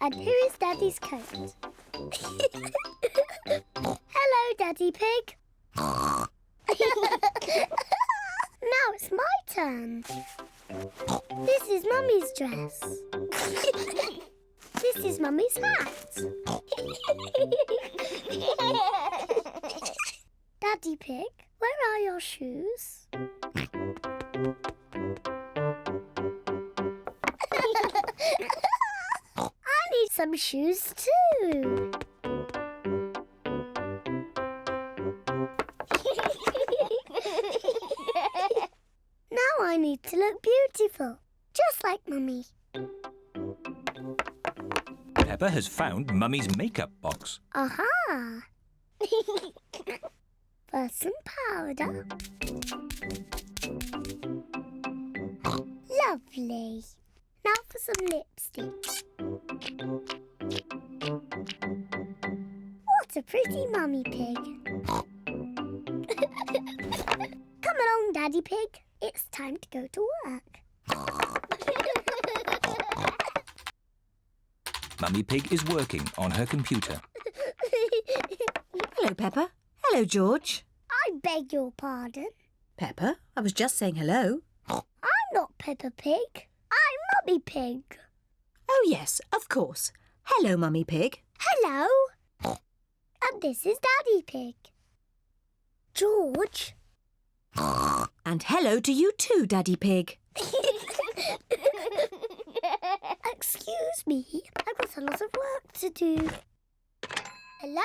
And here is Daddy's coat. Hello, Daddy Pig. Now it's my turn. This is Mummy's dress. This is Mummy's hat. Daddy Pig, where are your shoes? I need some shoes too. Now I need to look beautiful, just like Mummy. Peppa has found Mummy's makeup box. Aha! First some powder. Lovely. Now for some lipstick. What a pretty Mummy Pig. Come along, Daddy Pig. It's time to go to work. Mummy Pig is working on her computer. Hello, Peppa. Hello, George. I beg your pardon. Peppa, I was just saying hello. I'm not Peppa Pig. I'm Mummy Pig. Oh, yes, of course. Hello, Mummy Pig. Hello. And this is Daddy Pig. George. And hello to you too, Daddy Pig. Excuse me, I've got a lot of work to do. Hello?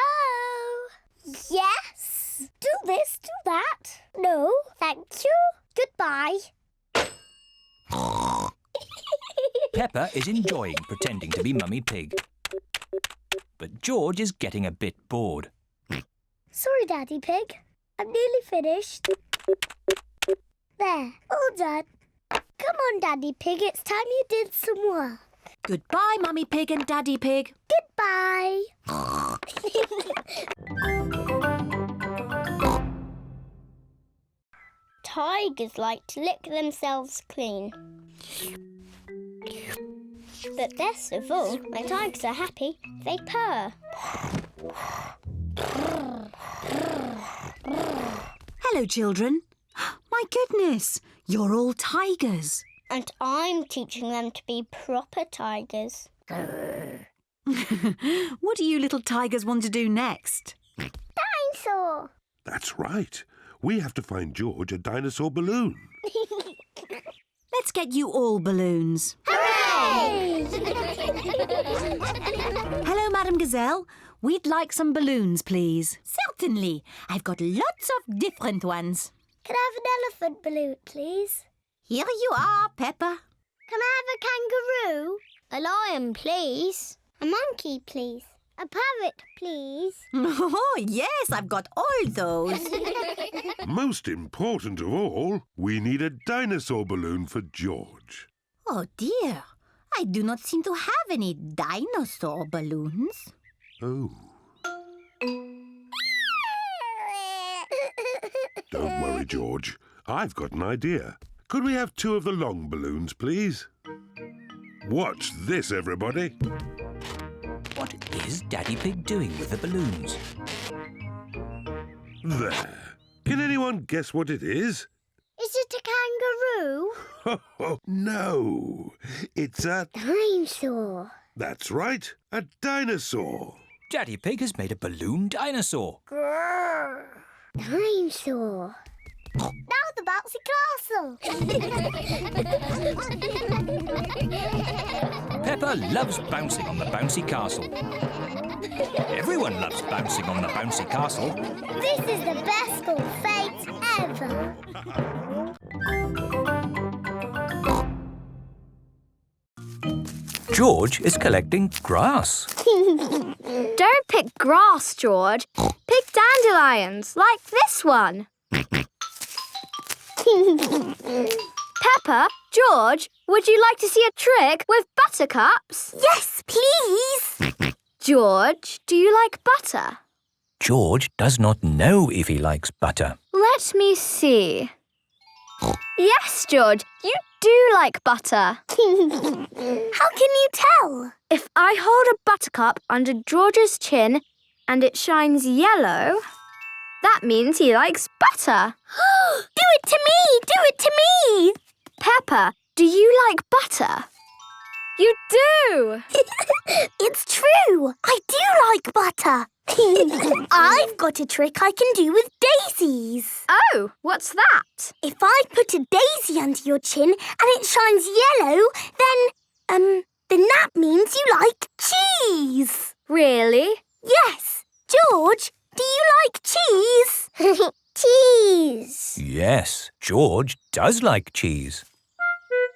Yes? Do this, do that. No, thank you. Goodbye. Peppa is enjoying pretending to be Mummy Pig. But George is getting a bit bored. Sorry, Daddy Pig. I'm nearly finished. There, all done. Come on, Daddy Pig, it's time you did some work. Goodbye, Mummy Pig and Daddy Pig. Goodbye. Tigers like to lick themselves clean. But best of all, when tigers are happy, they purr. Hello, children. My goodness, you're all tigers. And I'm teaching them to be proper tigers. What do you little tigers want to do next? Dinosaur! That's right. We have to find George a dinosaur balloon. Let's get you all balloons. Hooray! Hello, Madam Gazelle. We'd like some balloons, please. Certainly. I've got lots of different ones. Can I have an elephant balloon, please? Here you are, Peppa. Can I have a kangaroo? A lion, please. A monkey, please. A parrot, please. Oh, yes, I've got all those. Most important of all, we need a dinosaur balloon for George. Oh, dear. I do not seem to have any dinosaur balloons. Oh. Don't worry, George. I've got an idea. Could we have 2 of the long balloons, please? Watch this, everybody. What is Daddy Pig doing with the balloons? There. Can anyone guess what it is? Is it a kangaroo? Oh, no. It's a... Dinosaur. That's right. A dinosaur. Daddy Pig has made a balloon dinosaur. Grrr. Dinosaur. Now the bouncy castle. Peppa loves bouncing on the bouncy castle. Everyone loves bouncing on the bouncy castle. This is the best school fete ever. George is collecting grass. Don't pick grass, George. Pick dandelions, like this one. Peppa, George, would you like to see a trick with buttercups? Yes, please. George, do you like butter? George does not know if he likes butter. Let me see. Yes, George, you do like butter. How can you tell? If I hold a buttercup under George's chin and it shines yellow, that means he likes butter. Do it to me! Do it to me! Peppa, do you like butter? You do! It's true. I do like butter. I've got a trick I can do with daisies. Oh, what's that? If I put a daisy under your chin and it shines yellow, then that means you like cheese. Really? Yes. George, do you like cheese? Cheese. Yes, George does like cheese.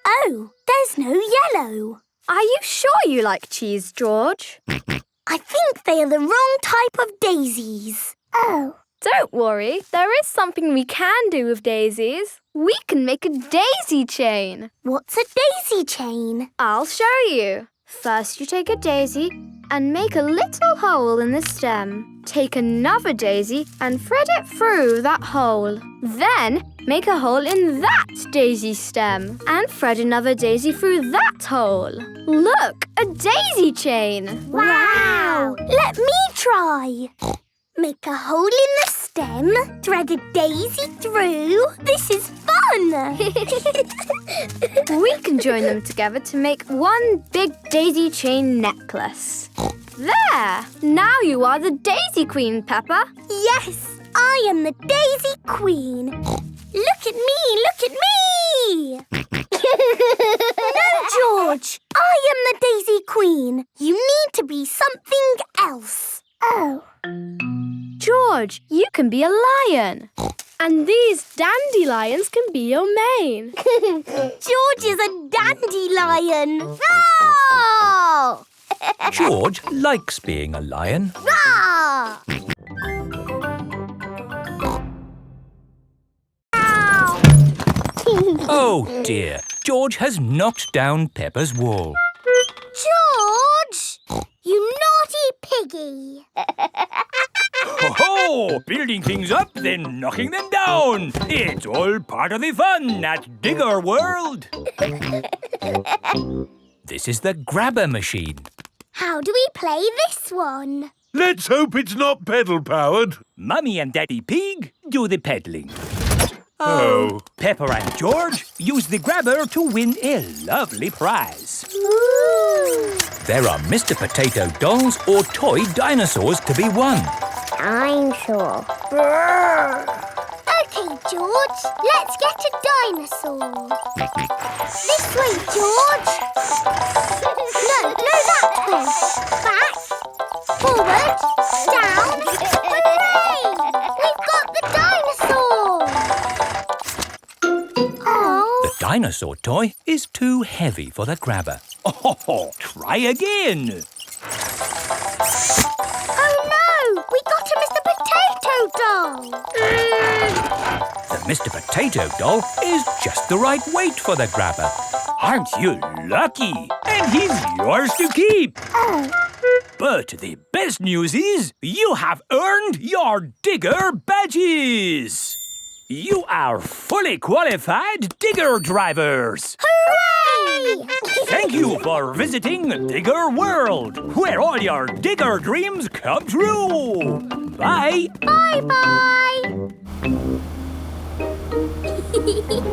Oh, there's no yellow. Are you sure you like cheese, George? I think they are the wrong type of daisies. Oh. Don't worry, there is something we can do with daisies. We can make a daisy chain. What's a daisy chain? I'll show you. First, you take a daisy and make a little hole in the stem. Take another daisy and thread it through that hole. Then, make a hole in that daisy stem and thread another daisy through that hole. Look, a daisy chain. Wow! Let me try. Make a hole in the stem, thread a daisy through. This is fun! We can join them together to make one big daisy chain necklace. There! Now you are the daisy queen, Peppa. Yes, I am the daisy queen. Look at me, look at me! No, George, I am the daisy queen. You need to be something else. Oh. George, you can be a lion. And these dandelions can be your mane. George is a dandelion. Roar! George likes being a lion. Roar! Oh dear, George has knocked down Peppa's wall. George! You naughty piggy! Ho-ho! Building things up, then knocking them down. It's all part of the fun at Digger World. This is the grabber machine. How do we play this one? Let's hope it's not pedal-powered. Mummy and Daddy Pig do the peddling. Oh. Peppa and George use the grabber to win a lovely prize. Ooh. There are Mr. Potato dolls or toy dinosaurs to be won. I'm sure. OK, George. Let's get a dinosaur. This way, George. No, that way. Back. Forward. Down. Hooray! We've got the dinosaur. Oh. The dinosaur toy is too heavy for the grabber. Oh, try again. Oh, no. We got a Mr. Potato doll. The Mr. Potato doll is just the right weight for the grabber. Aren't you lucky? And he's yours to keep. Oh. But the best news is you have earned your Digger badges. You are fully qualified Digger drivers. Hooray! Thank you for visiting Digger World, where all your Digger dreams come true. Bye. Bye-bye.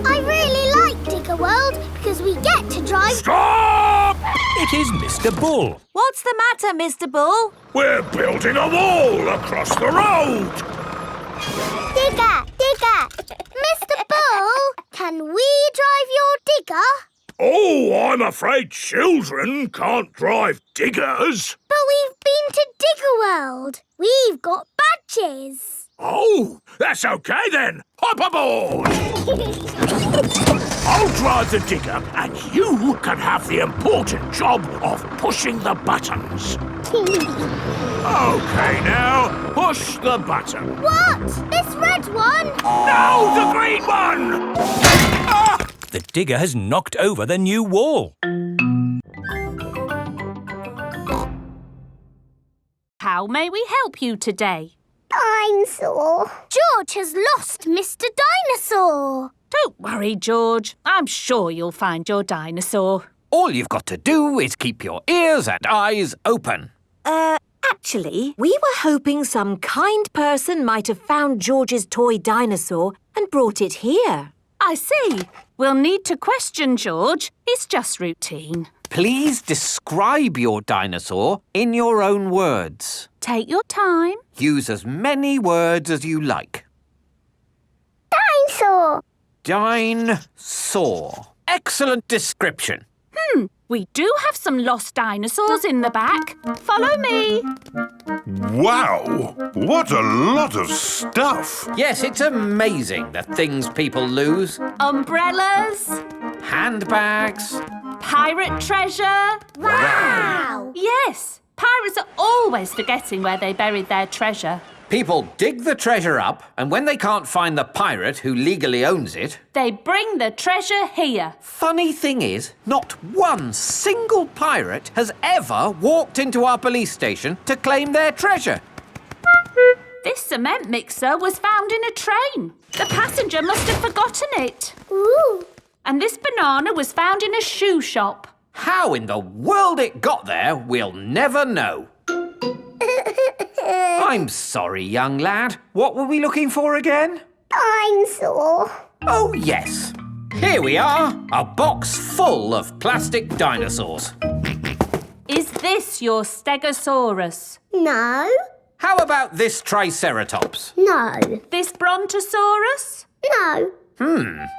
I really like Digger World because we get to drive... Stop! It is Mr. Bull. What's the matter, Mr. Bull? We're building a wall across the road. Digger! Mr. Bull, can we drive your digger? Oh, I'm afraid children can't drive diggers. But we've been to Digger World. We've got badges. Oh, that's OK then. Hop aboard. I'll drive the digger and you can have the important job of pushing the buttons. OK now, push the button. What? This red one? No, the green one! Ah! The digger has knocked over the new wall. How may we help you today? Dinosaur. George has lost Mr. Dinosaur. Don't worry, George. I'm sure you'll find your dinosaur. All you've got to do is keep your ears and eyes open. Actually, we were hoping some kind person might have found George's toy dinosaur and brought it here. I see. We'll need to question George. It's just routine. Please describe your dinosaur in your own words. Take your time. Use as many words as you like. Dinosaur. Dinosaur. Excellent description. We do have some lost dinosaurs in the back. Follow me. Wow! What a lot of stuff! Yes, it's amazing the things people lose. Umbrellas. Handbags. Pirate treasure. Wow. Yes. Pirates are always forgetting where they buried their treasure. People dig the treasure up, and when they can't find the pirate who legally owns it... They bring the treasure here. Funny thing is, not one single pirate has ever walked into our police station to claim their treasure. This cement mixer was found in a train. The passenger must have forgotten it. Ooh. And this banana was found in a shoe shop. How in the world it got there, we'll never know. I'm sorry, young lad. What were we looking for again? Dinosaur. Oh, yes. Here we are, a box full of plastic dinosaurs. Is this your Stegosaurus? No. How about this Triceratops? No. This Brontosaurus? No.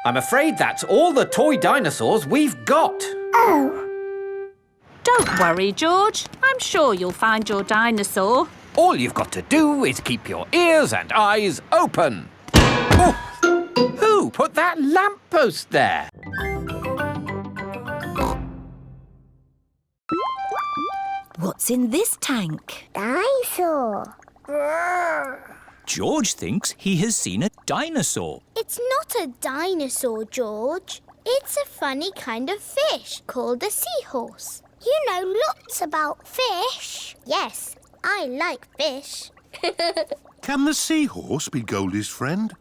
I'm afraid that's all the toy dinosaurs we've got. Oh. Don't worry, George. I'm sure you'll find your dinosaur. All you've got to do is keep your ears and eyes open. Oh, who put that lamppost there? What's in this tank? Dinosaur. George thinks he has seen a dinosaur. It's not a dinosaur, George. It's a funny kind of fish called a seahorse. You know lots about fish. Yes, I like fish. Can the seahorse be Goldie's friend?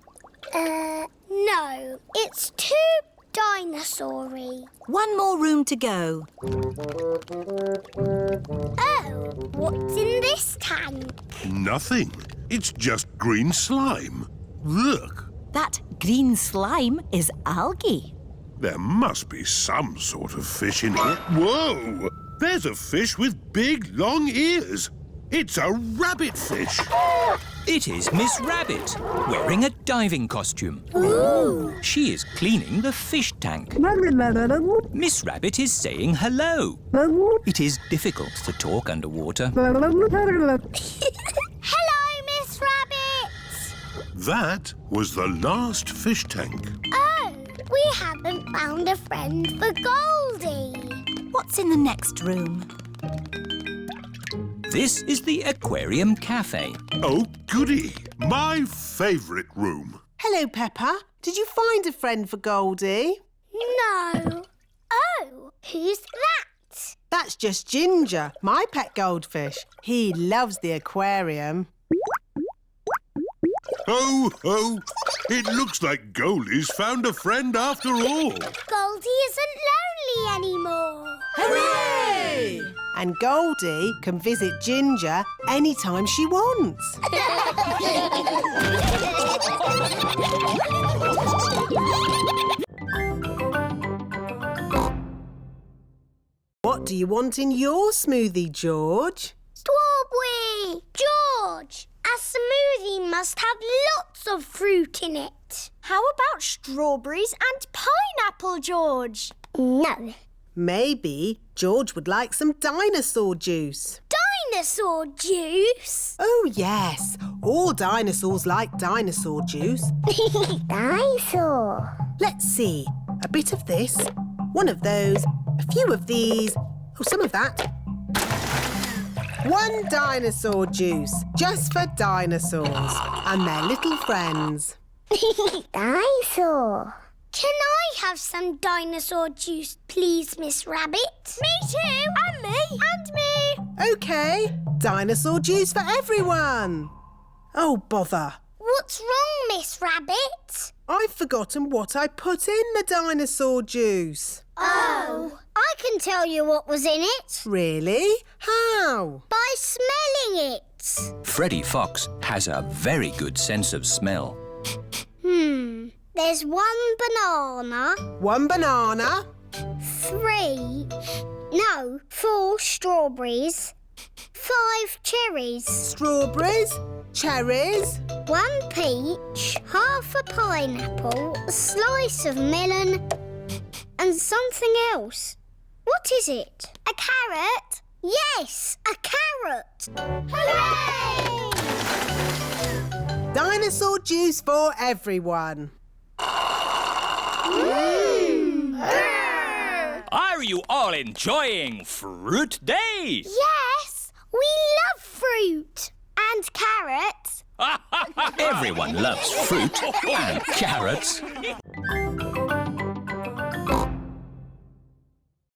No. It's too dinosaur-y. One more room to go. Oh, what's in this tank? Nothing. It's just green slime. Look, That green slime is algae. there must be some sort of fish in here. Whoa! There's a fish with big, long ears. It's a rabbit fish. It is Miss Rabbit, wearing a diving costume. Ooh. She is cleaning the fish tank. Miss Rabbit is saying hello. It is difficult to talk underwater. Hello, Miss Rabbit. That was the last fish tank. Oh, we haven't found a friend for Goldie. What's in the next room? This is the Aquarium Cafe. Oh, goody. My favourite room. Hello, Peppa. Did you find a friend for Goldie? No. Oh, who's that? That's just Ginger, my pet goldfish. He loves the aquarium. Ho, ho. It looks like Goldie's found a friend after all. Goldie isn't lonely anymore. Hooray! And Goldie can visit Ginger anytime she wants. What do you want in your smoothie, George? Strawberry! George, a smoothie must have lots of fruit in it. How about strawberries and pineapple, George? No. Maybe George would like some dinosaur juice. Dinosaur juice? Oh, yes. All dinosaurs like dinosaur juice. Dinosaur. Let's see. A bit of this, one of those, a few of these, oh, some of that. One dinosaur juice, just for dinosaurs and their little friends. Dinosaur. Can I have some dinosaur juice, please, Miss Rabbit? Me too. And me. And me. OK, dinosaur juice for everyone. Oh, bother. What? What's wrong, Miss Rabbit? I've forgotten what I put in the dinosaur juice. Oh, I can tell you what was in it. Really? How? By smelling it. Freddy Fox has a very good sense of smell. There's 1 banana. 1 banana. 4 strawberries. 5 cherries. Strawberries. Cherries. 1 peach. Half a pineapple. A slice of melon. And something else. What is it? A carrot? Yes, a carrot. Hooray! Dinosaur juice for everyone. Are you all enjoying Fruit Day? Yes, we love fruit. And carrots. Everyone loves fruit and carrots.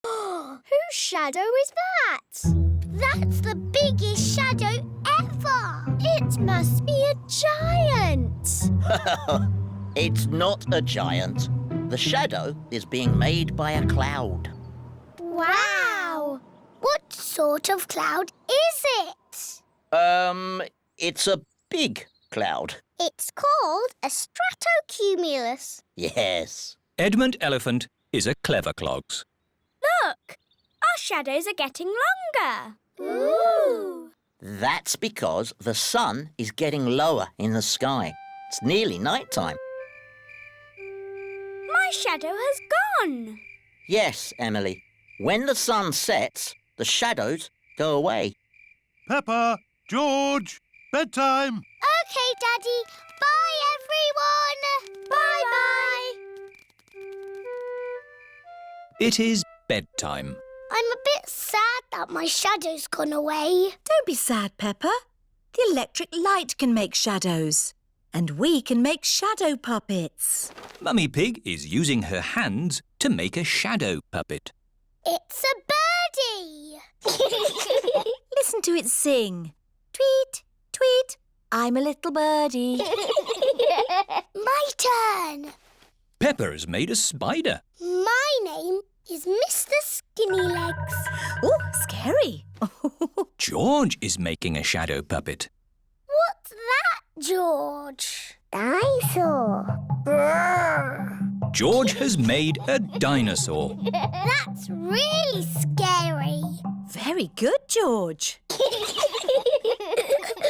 Whose shadow is that? That's the biggest shadow ever. It must be a giant. It's not a giant. The shadow is being made by a cloud. Wow. What sort of cloud is it? It's a big cloud. It's called a stratocumulus. Yes. Edmund Elephant is a clever clogs. Look, our shadows are getting longer. Ooh. That's because the sun is getting lower in the sky. It's nearly night time. My shadow has gone. Yes, Emily. When the sun sets, the shadows go away. Peppa, George, bedtime. OK, Daddy. Bye, everyone. Bye-bye. It is bedtime. I'm a bit sad that my shadow's gone away. Don't be sad, Peppa. The electric light can make shadows. And we can make shadow puppets. Mummy Pig is using her hands to make a shadow puppet. It's a birdie. Listen to it sing. Tweet, tweet, I'm a little birdie. My turn. Peppa has made a spider. My name is Mr. Skinny Legs. Oh, scary. George is making a shadow puppet. What's that, George? Dinosaur. Brrr. George has made a dinosaur. That's really scary. Very good, George.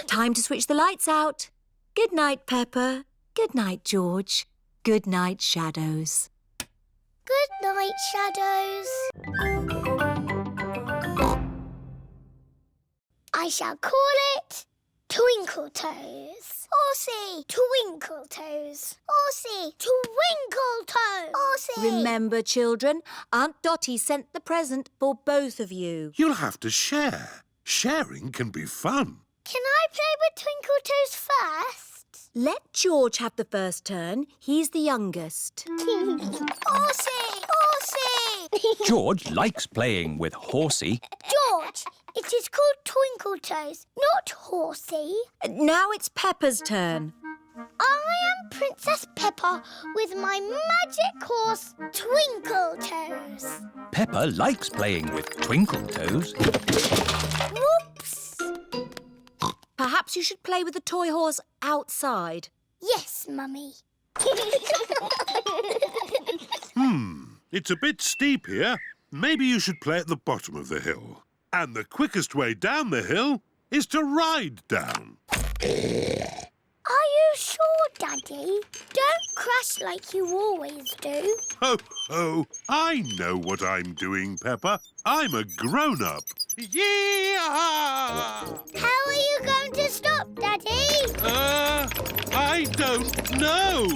Time to switch the lights out. Good night, Peppa. Good night, George. Good night, shadows. Good night, shadows. I shall call it Twinkle Toes. Horsey, Twinkle Toes. Horsey, Twinkle Toes. Horsey. Remember, children, Aunt Dotty sent the present for both of you. You'll have to share. Sharing can be fun. Can I play with Twinkle Toes first? Let George have the first turn. He's the youngest. Horsey! Horsey! George likes playing with Horsey. George, it is called Twinkle Toes, not Horsey. Now it's Peppa's turn. I am Princess Peppa with my magic horse, Twinkle Toes. Peppa likes playing with Twinkle Toes. Whoops! Perhaps you should play with the toy horse outside. Yes, Mummy. It's a bit steep here. Maybe you should play at the bottom of the hill. And the quickest way down the hill is to ride down. Are you sure, Daddy? Don't crash like you always do. Ho, ho! I know what I'm doing, Peppa. I'm a grown-up. Yee-haw! How are you going to stop, Daddy? I don't know.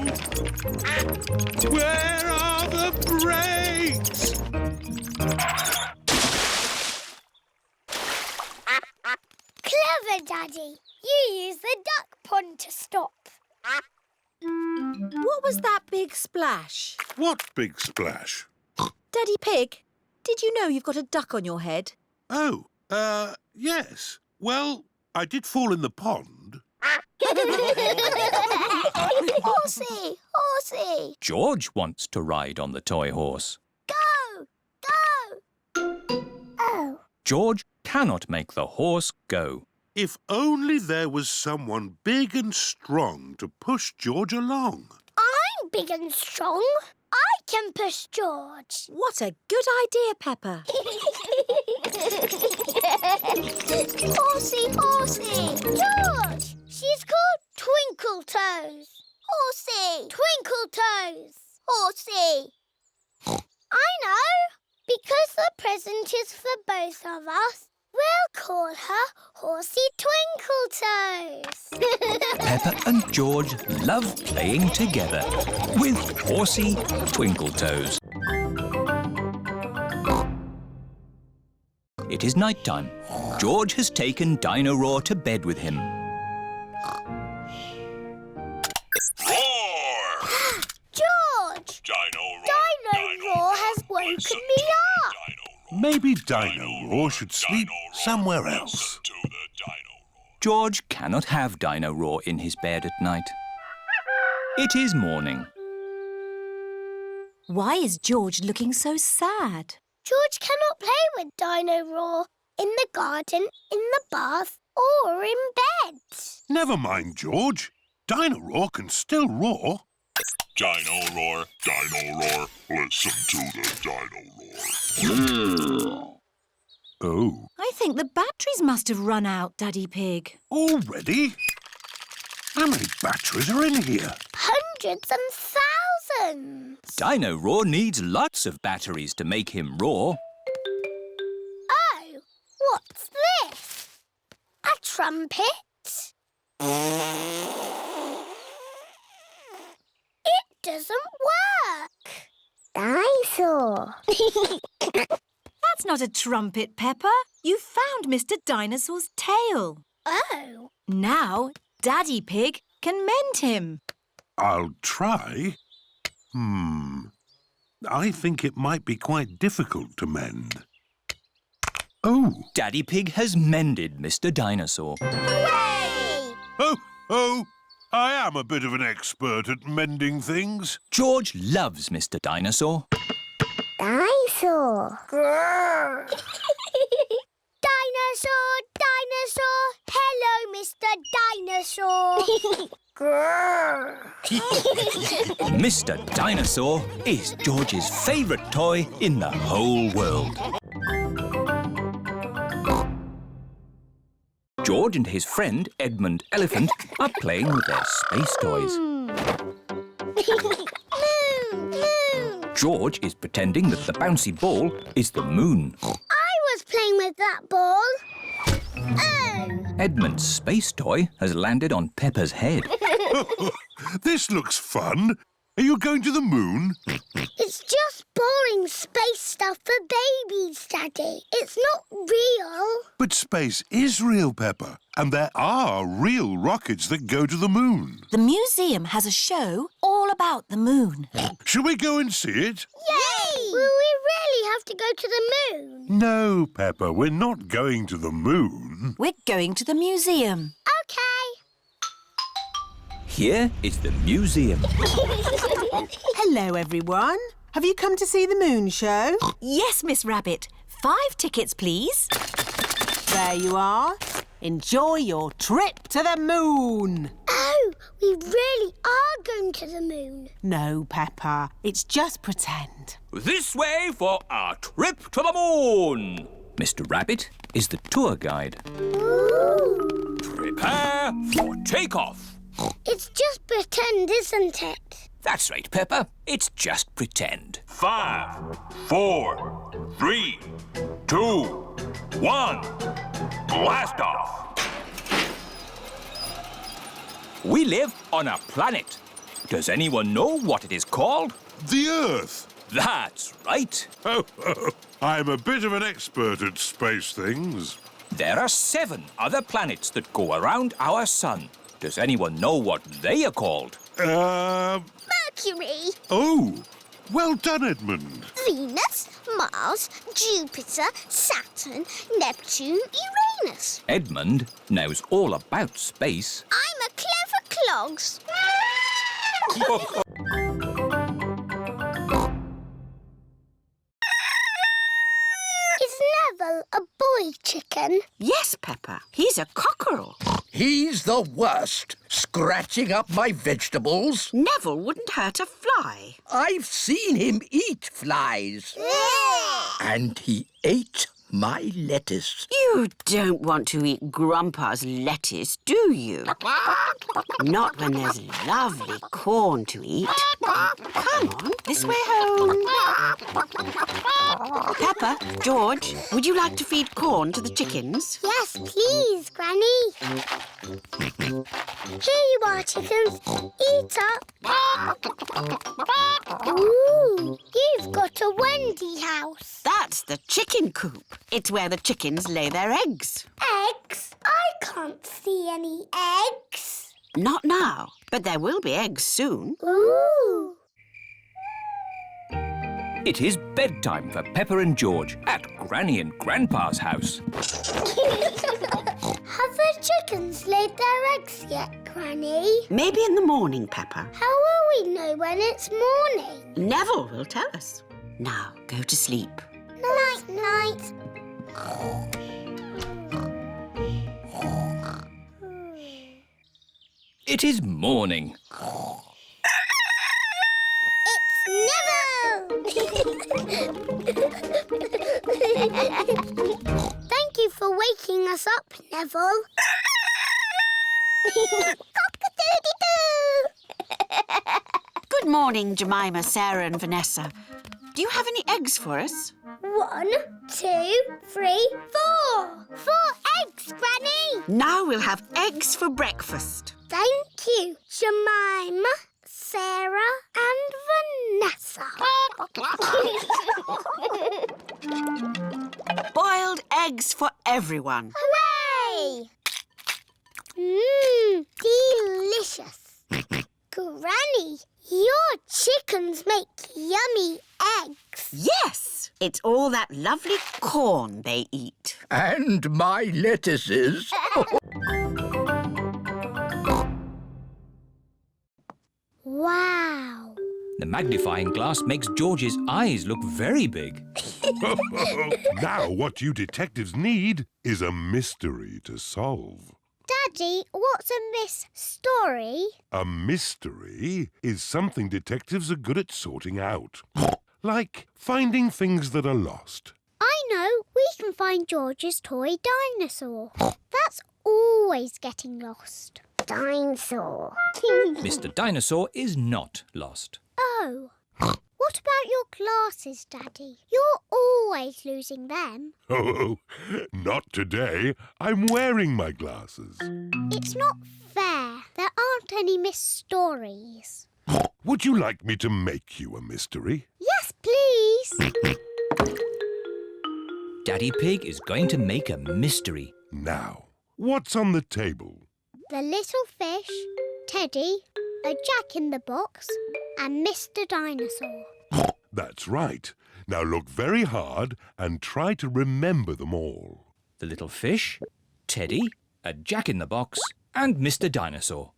Where are the brakes? Clever, Daddy. You use the duck pond to stop. What was that big splash? What big splash? Daddy Pig, did you know you've got a duck on your head? Oh, yes. Well, I did fall in the pond. Horsey, horsey. George wants to ride on the toy horse. Go, go. Oh. George cannot make the horse go. If only there was someone big and strong to push George along. I'm big and strong. I can push George. What a good idea, Peppa. Horsey, horsey. George, she's called Twinkle Toes. Horsey, Twinkle Toes. Horsey. I know. Because the present is for both of us, we'll call her Horsey Twinkle Toes. Peppa and George love playing together with Horsey Twinkletoes. It is night time. George has taken Dino-Roar to bed with him. Roar! George! Dino-Roar has woken me up. Maybe Dino-Roar should sleep somewhere else. George cannot have Dino-Roar in his bed at night. It is morning. Why is George looking so sad? George cannot play with Dino-Roar in the garden, in the bath or in bed. Never mind, George. Dino-Roar can still roar. Dino-Roar, Dino-Roar, listen to the Dino-Roar. Oh. I think the batteries must have run out, Daddy Pig. Already? How many batteries are in here? Hundreds and thousands. Dino-Roar needs lots of batteries to make him roar. Oh, what's this? A trumpet? It doesn't work. Dinosaur. That's not a trumpet, Peppa. You found Mr. Dinosaur's tail. Oh. Now, Daddy Pig can mend him. I'll try. I think it might be quite difficult to mend. Oh. Daddy Pig has mended Mr. Dinosaur. Hooray! Oh, I am a bit of an expert at mending things. George loves Mr. Dinosaur. Dinosaur. Grrr. Dinosaur, dinosaur. Hello, Mr. Dinosaur. Grrr. Mr. Dinosaur is George's favourite toy in the whole world. George and his friend Edmund Elephant are playing with their space toys. Moon, moon. George is pretending that the bouncy ball is the moon. I was playing with that ball. Oh. Edmund's space toy has landed on Peppa's head. This looks fun. Are you going to the moon? It's just boring space stuff for babies, Daddy. It's not real. But space is real, Peppa. And there are real rockets that go to the moon. The museum has a show all about the moon. Shall we go and see it? Yay! Will we really have to go to the moon? No, Peppa, we're not going to the moon. We're going to the museum. OK. Here is the museum. Hello, everyone. Have you come to see the moon show? Yes, Miss Rabbit. 5 tickets, please. There you are. Enjoy your trip to the moon. Oh, we really are going to the moon. No, Peppa. It's just pretend. This way for our trip to the moon. Mr. Rabbit is the tour guide. Ooh. Prepare for takeoff. It's just pretend, isn't it? That's right, Peppa. It's just pretend. 5, 4, 3, 2, 1. Blast off! We live on a planet. Does anyone know what it is called? The Earth. That's right. Oh, I'm a bit of an expert at space things. There are 7 other planets that go around our sun. Does anyone know what they are called? Mercury. Oh, Well done, Edmund. Venus, Mars, Jupiter, Saturn, Neptune, Uranus. Edmund knows all about space. I'm a clever clogs. Is Neville a boy chicken? Yes, Peppa. He's a cockerel. He's the worst, scratching up my vegetables. Neville wouldn't hurt a fly. I've seen him eat flies. And he ate my lettuce. You don't want to eat Grandpa's lettuce, do you? Not when there's lovely corn to eat. Come on, this way home. Peppa, George, would you like to feed corn to the chickens? Yes, please, Granny. Here you are, chickens. Eat up. Ooh, you've got a Wendy house. That's the chicken coop. It's where the chickens lay their eggs. Eggs? I can't see any eggs. Not now, but there will be eggs soon. Ooh. It is bedtime for Peppa and George at Granny and Grandpa's house. Have the chickens laid their eggs yet, Granny? Maybe in the morning, Peppa. How will we know when it's morning? Neville will tell us. Now, go to sleep. Night, night. It is morning. It's Neville! Thank you for waking us up, Neville. Cock-a-doodle-doo! Good morning, Jemima, Sarah and Vanessa. Do you have any eggs for us? 1, 2, 3, 4. 4 eggs, Granny. Now we'll have eggs for breakfast. Thank you, Jemima, Sarah and Vanessa. Boiled eggs for everyone. Hooray! Mmm, delicious. Granny, your chickens make yummy eggs. Yes, it's all that lovely corn they eat. And my lettuces. Wow. The magnifying glass makes George's eyes look very big. Now what you detectives need is a mystery to solve. Daddy, what's a story? A mystery is something detectives are good at sorting out. Like finding things that are lost. I know. We can find George's toy dinosaur. That's always getting lost. Dinosaur. Mr. Dinosaur is not lost. Oh. What about your glasses, Daddy? You're always losing them. Oh, not today. I'm wearing my glasses. It's not fair. There aren't any stories. Would you like me to make you a mystery? Yes, please. Daddy Pig is going to make a mystery. Now, what's on the table? The little fish, Teddy, a jack-in-the-box and Mr. Dinosaur. That's right. Now look very hard and try to remember them all. The little fish, Teddy, a jack-in-the-box and Mr. Dinosaur.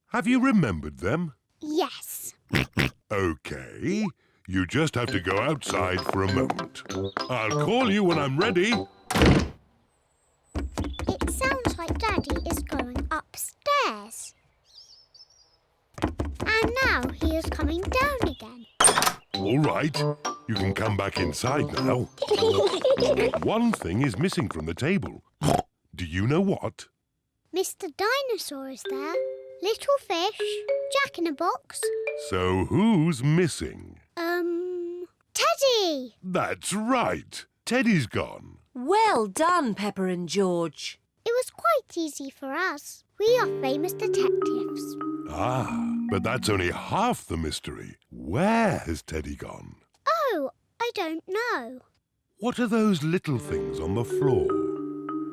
Have you remembered them? Yes. OK. You just have to go outside for a moment. I'll call you when I'm ready. It sounds like Daddy is going upstairs. And now he is coming down again. All right. You can come back inside now. One thing is missing from the table. Do you know what? Mr. Dinosaur is there. Little fish, jack-in-a-box. So who's missing? Teddy! That's right. Teddy's gone. Well done, Peppa and George. It was quite easy for us. We are famous detectives. Ah, but that's only half the mystery. Where has Teddy gone? Oh, I don't know. What are those little things on the floor?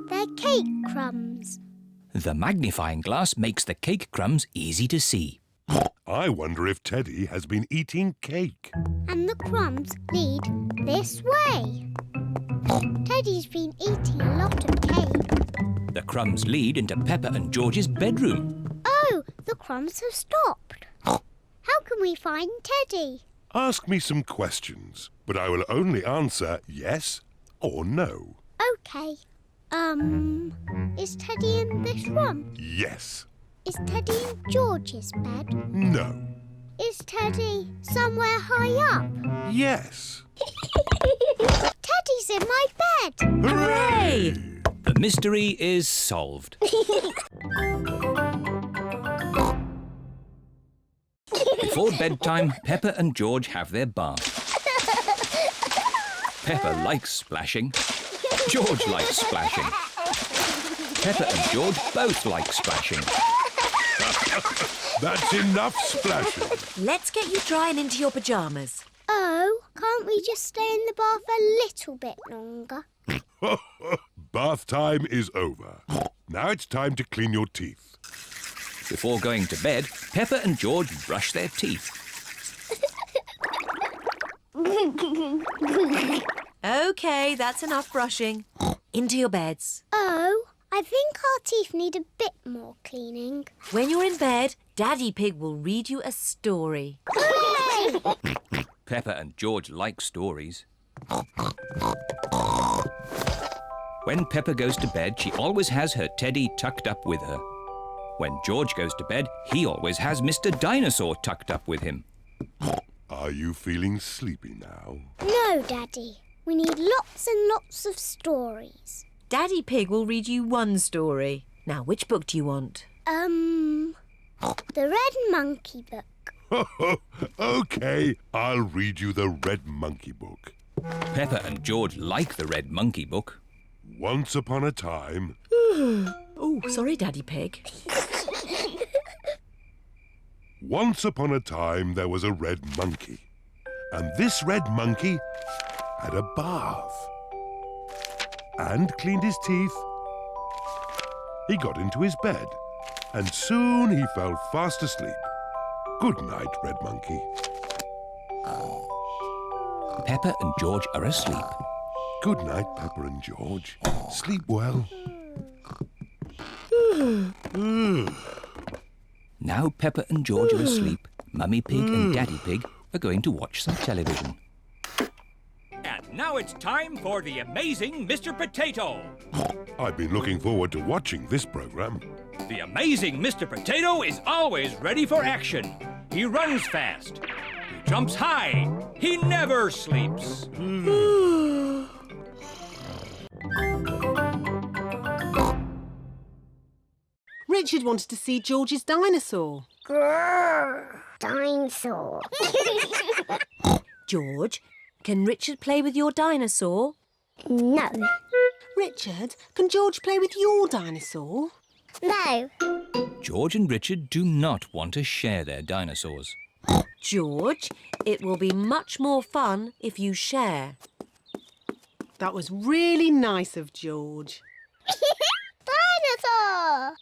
They're cake crumbs. The magnifying glass makes the cake crumbs easy to see. I wonder if Teddy has been eating cake. And the the crumbs lead this way. Teddy's been eating a lot of cake. The crumbs lead into Peppa and George's bedroom. Oh, the crumbs have stopped. How can we find Teddy? Ask me some questions, but I will only answer yes or no. OK. Is Teddy in this room? Yes. Is Teddy in George's bed? No. Is Teddy somewhere high up? Yes. Teddy's in my bed! Hooray! The mystery is solved. Before bedtime, Peppa and George have their bath. Peppa likes splashing. George likes splashing. Peppa and George both like splashing. That's enough splashing. Let's get you dry and into your pyjamas. Oh, can't we just stay in the bath a little bit longer? Bath time is over. Now it's time to clean your teeth. Before going to bed, Peppa and George brush their teeth. OK, that's enough brushing. Into your beds. Oh, I think our teeth need a bit more cleaning. When you're in bed, Daddy Pig will read you a story. Hooray! Peppa and George like stories. When Peppa goes to bed, she always has her teddy tucked up with her. When George goes to bed, he always has Mr. Dinosaur tucked up with him. Are you feeling sleepy now? No, Daddy. We need lots and lots of stories. Daddy Pig will read you one story. Now, which book do you want? The Red Monkey book. OK, I'll read you the Red Monkey book. Peppa and George like the Red Monkey book. Once upon a time... Oh, sorry, Daddy Pig. Once upon a time there was a red monkey. And this red monkey had a bath. And cleaned his teeth. He got into his bed. And soon he fell fast asleep. Good night, Red Monkey. Peppa and George are asleep. Good night, Peppa and George. Sleep well. Now Peppa and George are asleep, Mummy Pig and Daddy Pig are going to watch some television. And now it's time for the amazing Mr. Potato. I've been looking forward to watching this programme. The amazing Mr. Potato is always ready for action. He runs fast. He jumps high. He never sleeps. Richard wanted to see George's dinosaur. Grrr, dinosaur. George, can Richard play with your dinosaur? No. Richard, can George play with your dinosaur? No. George and Richard do not want to share their dinosaurs. George, it will be much more fun if you share. That was really nice of George. Dinosaur!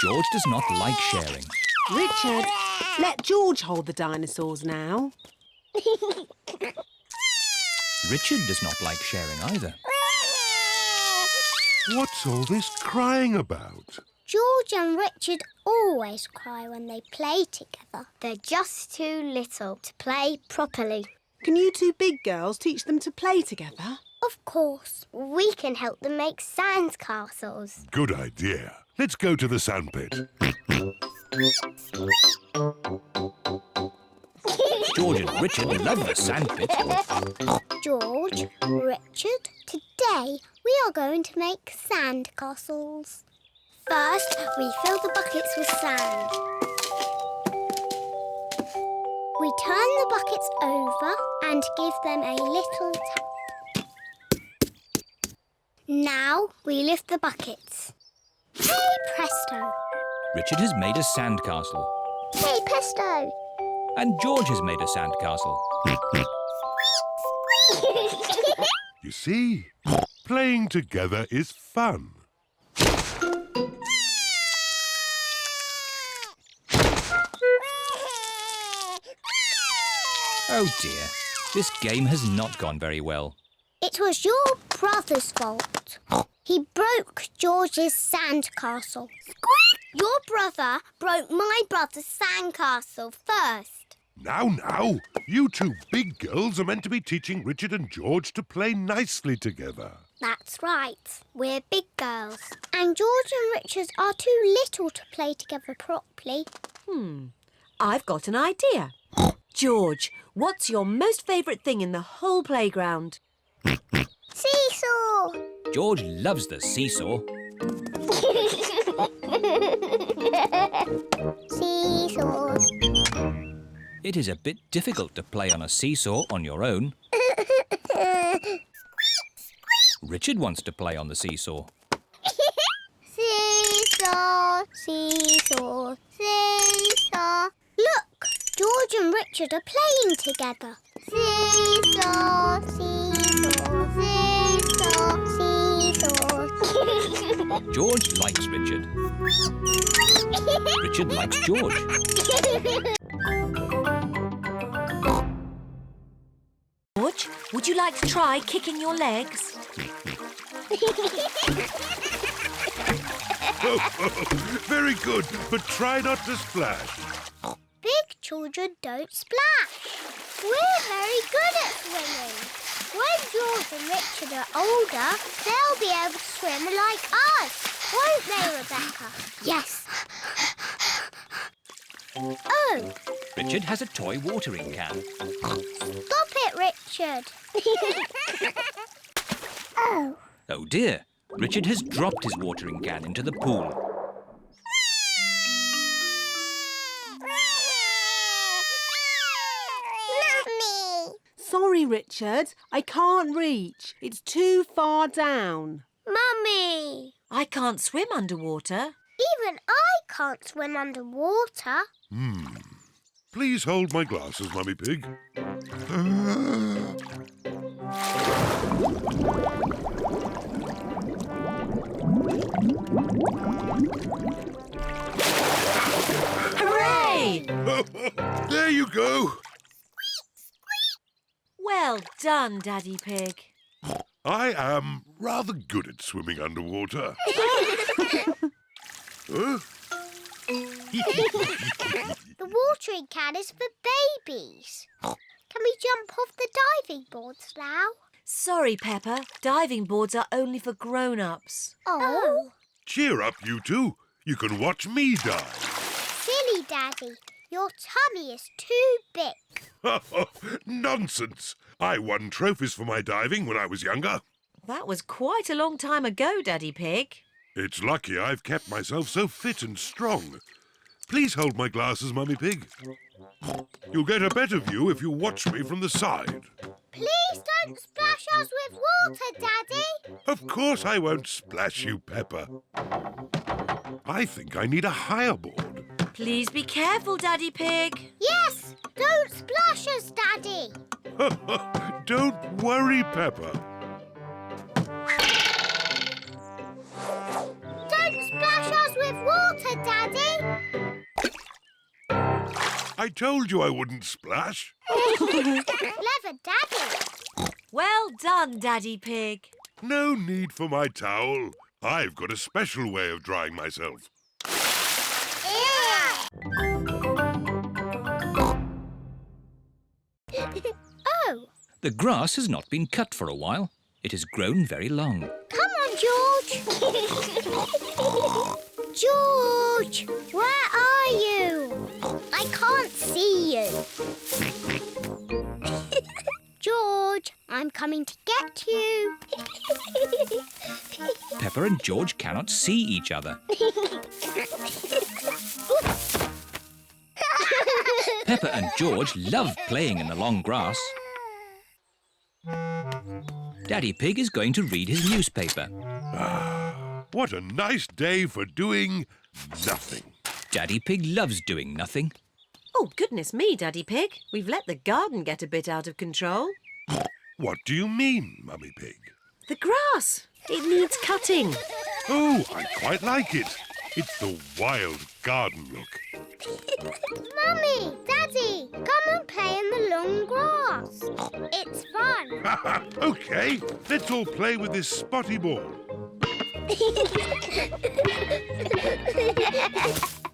George does not like sharing. Richard, let George hold the dinosaurs now. Richard does not like sharing either. What's all this crying about? George and Richard always cry when they play together. They're just too little to play properly. Can you two big girls teach them to play together? Of course. We can help them make sand castles. Good idea. Let's go to the sandpit. George and Richard love the sandpit. George, Richard, today we are going to make sand castles. First, we fill the buckets with sand. We turn the buckets over and give them a little tap. Now we lift the buckets. Hey, presto! Richard has made a sandcastle. Hey, presto! And George has made a sandcastle. You see, playing together is fun. Oh dear, this game has not gone very well. It was your brother's fault. He broke George's sandcastle. Squeak! Your brother broke my brother's sandcastle first. Now, you two big girls are meant to be teaching Richard and George to play nicely together. That's right. We're big girls. And George and Richard are too little to play together properly. I've got an idea. George, what's your most favourite thing in the whole playground? Seesaw! George loves the seesaw. Seesaws. It is a bit difficult to play on a seesaw on your own. Richard wants to play on the seesaw. Seesaw, seesaw, seesaw. Look, George and Richard are playing together. Seesaw, seesaw, seesaw, seesaw. George likes Richard. Richard likes George. George, would you like to try kicking your legs? Very good, but try not to splash. Big children don't splash. We're very good at swimming. When George and Richard are older, they'll be able to swim like us. Won't they, Rebecca? Yes. Oh, Richard has a toy watering can. stop it, Richard. Oh. Oh dear, Richard has dropped his watering can into the pool. Mummy. Sorry, Richard. I can't reach. It's too far down. Mummy. I can't swim underwater. Even I can't swim underwater. Please hold my glasses, Mummy Pig. Hooray! There you go. Well done, Daddy Pig. I am rather good at swimming underwater. Huh? The watering can is for babies. Can we jump off the diving boards now? Sorry, Peppa. Diving boards are only for grown-ups. Oh. Cheer up, you two. You can watch me dive. Silly Daddy. Your tummy is too big. Nonsense. I won trophies for my diving when I was younger. That was quite a long time ago, Daddy Pig. It's lucky I've kept myself so fit and strong. Please hold my glasses, Mummy Pig. You'll get a better view if you watch me from the side. Please don't splash us with water, Daddy. Of course I won't splash you, Peppa. I think I need a higher board. Please be careful, Daddy Pig. Yes, don't splash us, Daddy. Don't worry, Peppa. Don't splash us with water, Daddy. I told you I wouldn't splash. Clever Daddy. Well done, Daddy Pig. No need for my towel. I've got a special way of drying myself. Oh, The grass has not been cut for a while. It has grown very long. come on, George. George, where are you? I can't see you. George, I'm coming to get you. Peppa and George cannot see each other. Peppa and George love playing in the long grass. Daddy Pig is going to read his newspaper. What a nice day for doing nothing. Daddy Pig loves doing nothing. Oh, goodness me, Daddy Pig. We've let the garden get a bit out of control. What do you mean, Mummy Pig? The grass. It needs cutting. Oh, I quite like it. It's the wild garden look. Mummy, Daddy, come and play in the long grass. It's fun. OK, let's all play with this spotty ball.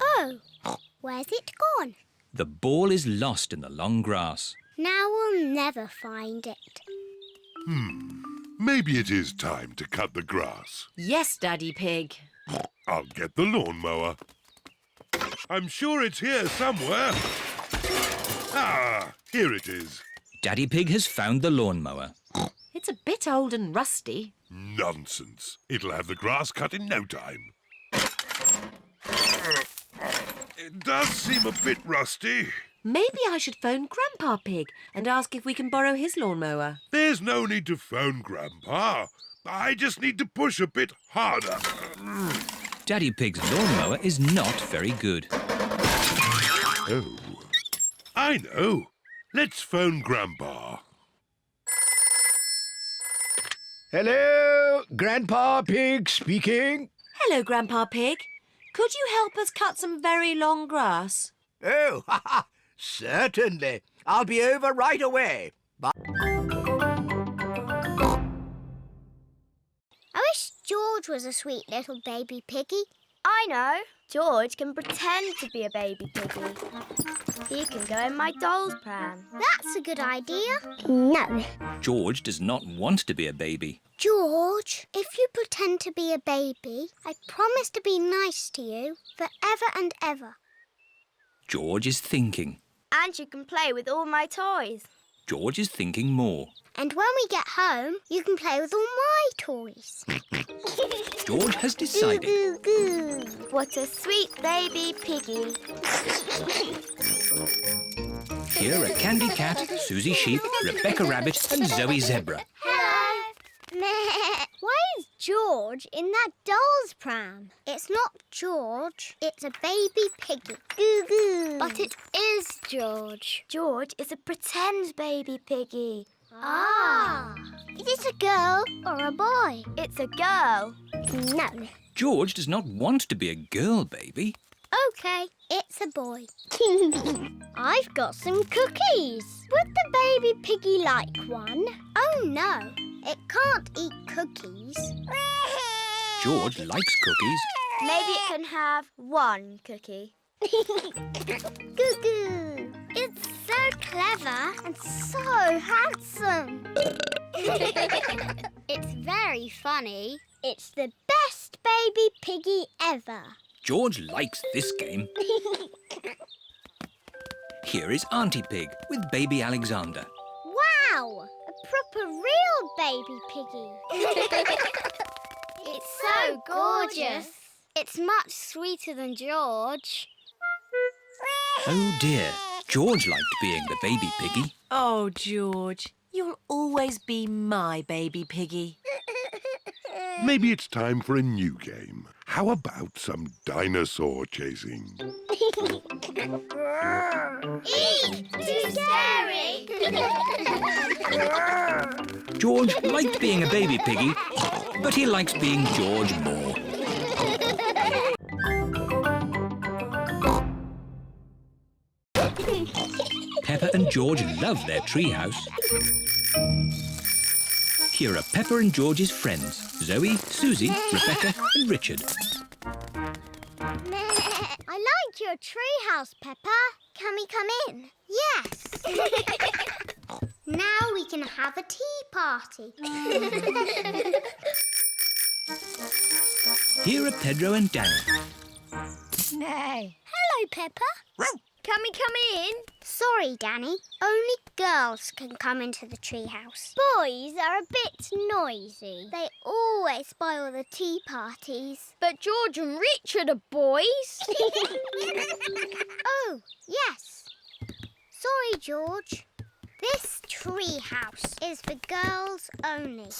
Oh, where's it gone? The ball is lost in the long grass. Now we'll never find it. Maybe it is time to cut the grass. Yes, Daddy Pig. I'll get the lawnmower. I'm sure it's here somewhere. Ah, here it is. Daddy Pig has found the lawnmower. It's a bit old and rusty. Nonsense. It'll have the grass cut in no time. It does seem a bit rusty. Maybe I should phone Grandpa Pig and ask if we can borrow his lawnmower. There's no need to phone Grandpa. I just need to push a bit harder. Daddy Pig's lawnmower is not very good. Oh, I know. Let's phone Grandpa. Hello, Grandpa Pig speaking. Hello, Grandpa Pig. Could you help us cut some very long grass? Oh, certainly. I'll be over right away. Bye. I wish George was a sweet little baby piggy. I know. George can pretend to be a baby piggy. He can go in my doll's pram. That's a good idea. No. George does not want to be a baby. George, if you pretend to be a baby, I promise to be nice to you forever and ever. George is thinking. And you can play with all my toys. George is thinking more. And when we get home, you can play with all my toys. George has decided. Goo, goo, goo. What a sweet baby piggy. Here are Candy Cat, Suzy Sheep, Rebecca Rabbit and Zoe Zebra. Hello. Meh. Why is George in that doll's pram? It's not George. It's a baby piggy. Goo goo. But it is George. George is a pretend baby piggy. Ah. Is it a girl or a boy? It's a girl. No. George does not want to be a girl baby. OK, it's a boy. I've got some cookies. Would the baby piggy like one? Oh, no. It can't eat cookies. George likes cookies. Maybe it can have one cookie. Goo goo. It's so clever and so handsome. It's very funny. It's the best baby piggy ever. George likes this game. Here is Auntie Pig with baby Alexander. Wow! A proper real baby piggy. It's so gorgeous. It's much sweeter than George. Oh dear, George liked being the baby piggy. Oh, George, you'll always be my baby piggy. Maybe it's time for a new game. How about some dinosaur chasing? Eek! Too scary! George liked being a baby piggy, but he likes being George more. Peppa and George love their treehouse. Here are Peppa and George's friends, Zoe, Suzy, Rebecca and Richard. I like your treehouse, Peppa. Can we come in? Yes. Now we can have a tea party. Here are Pedro and Danny. Nay. Hello, Peppa. Can we come in? Sorry, Danny. Only girls can come into the treehouse. Boys are a bit noisy. They always spoil the tea parties. But George and Richard are boys. Oh, yes. Sorry, George. This treehouse is for girls only.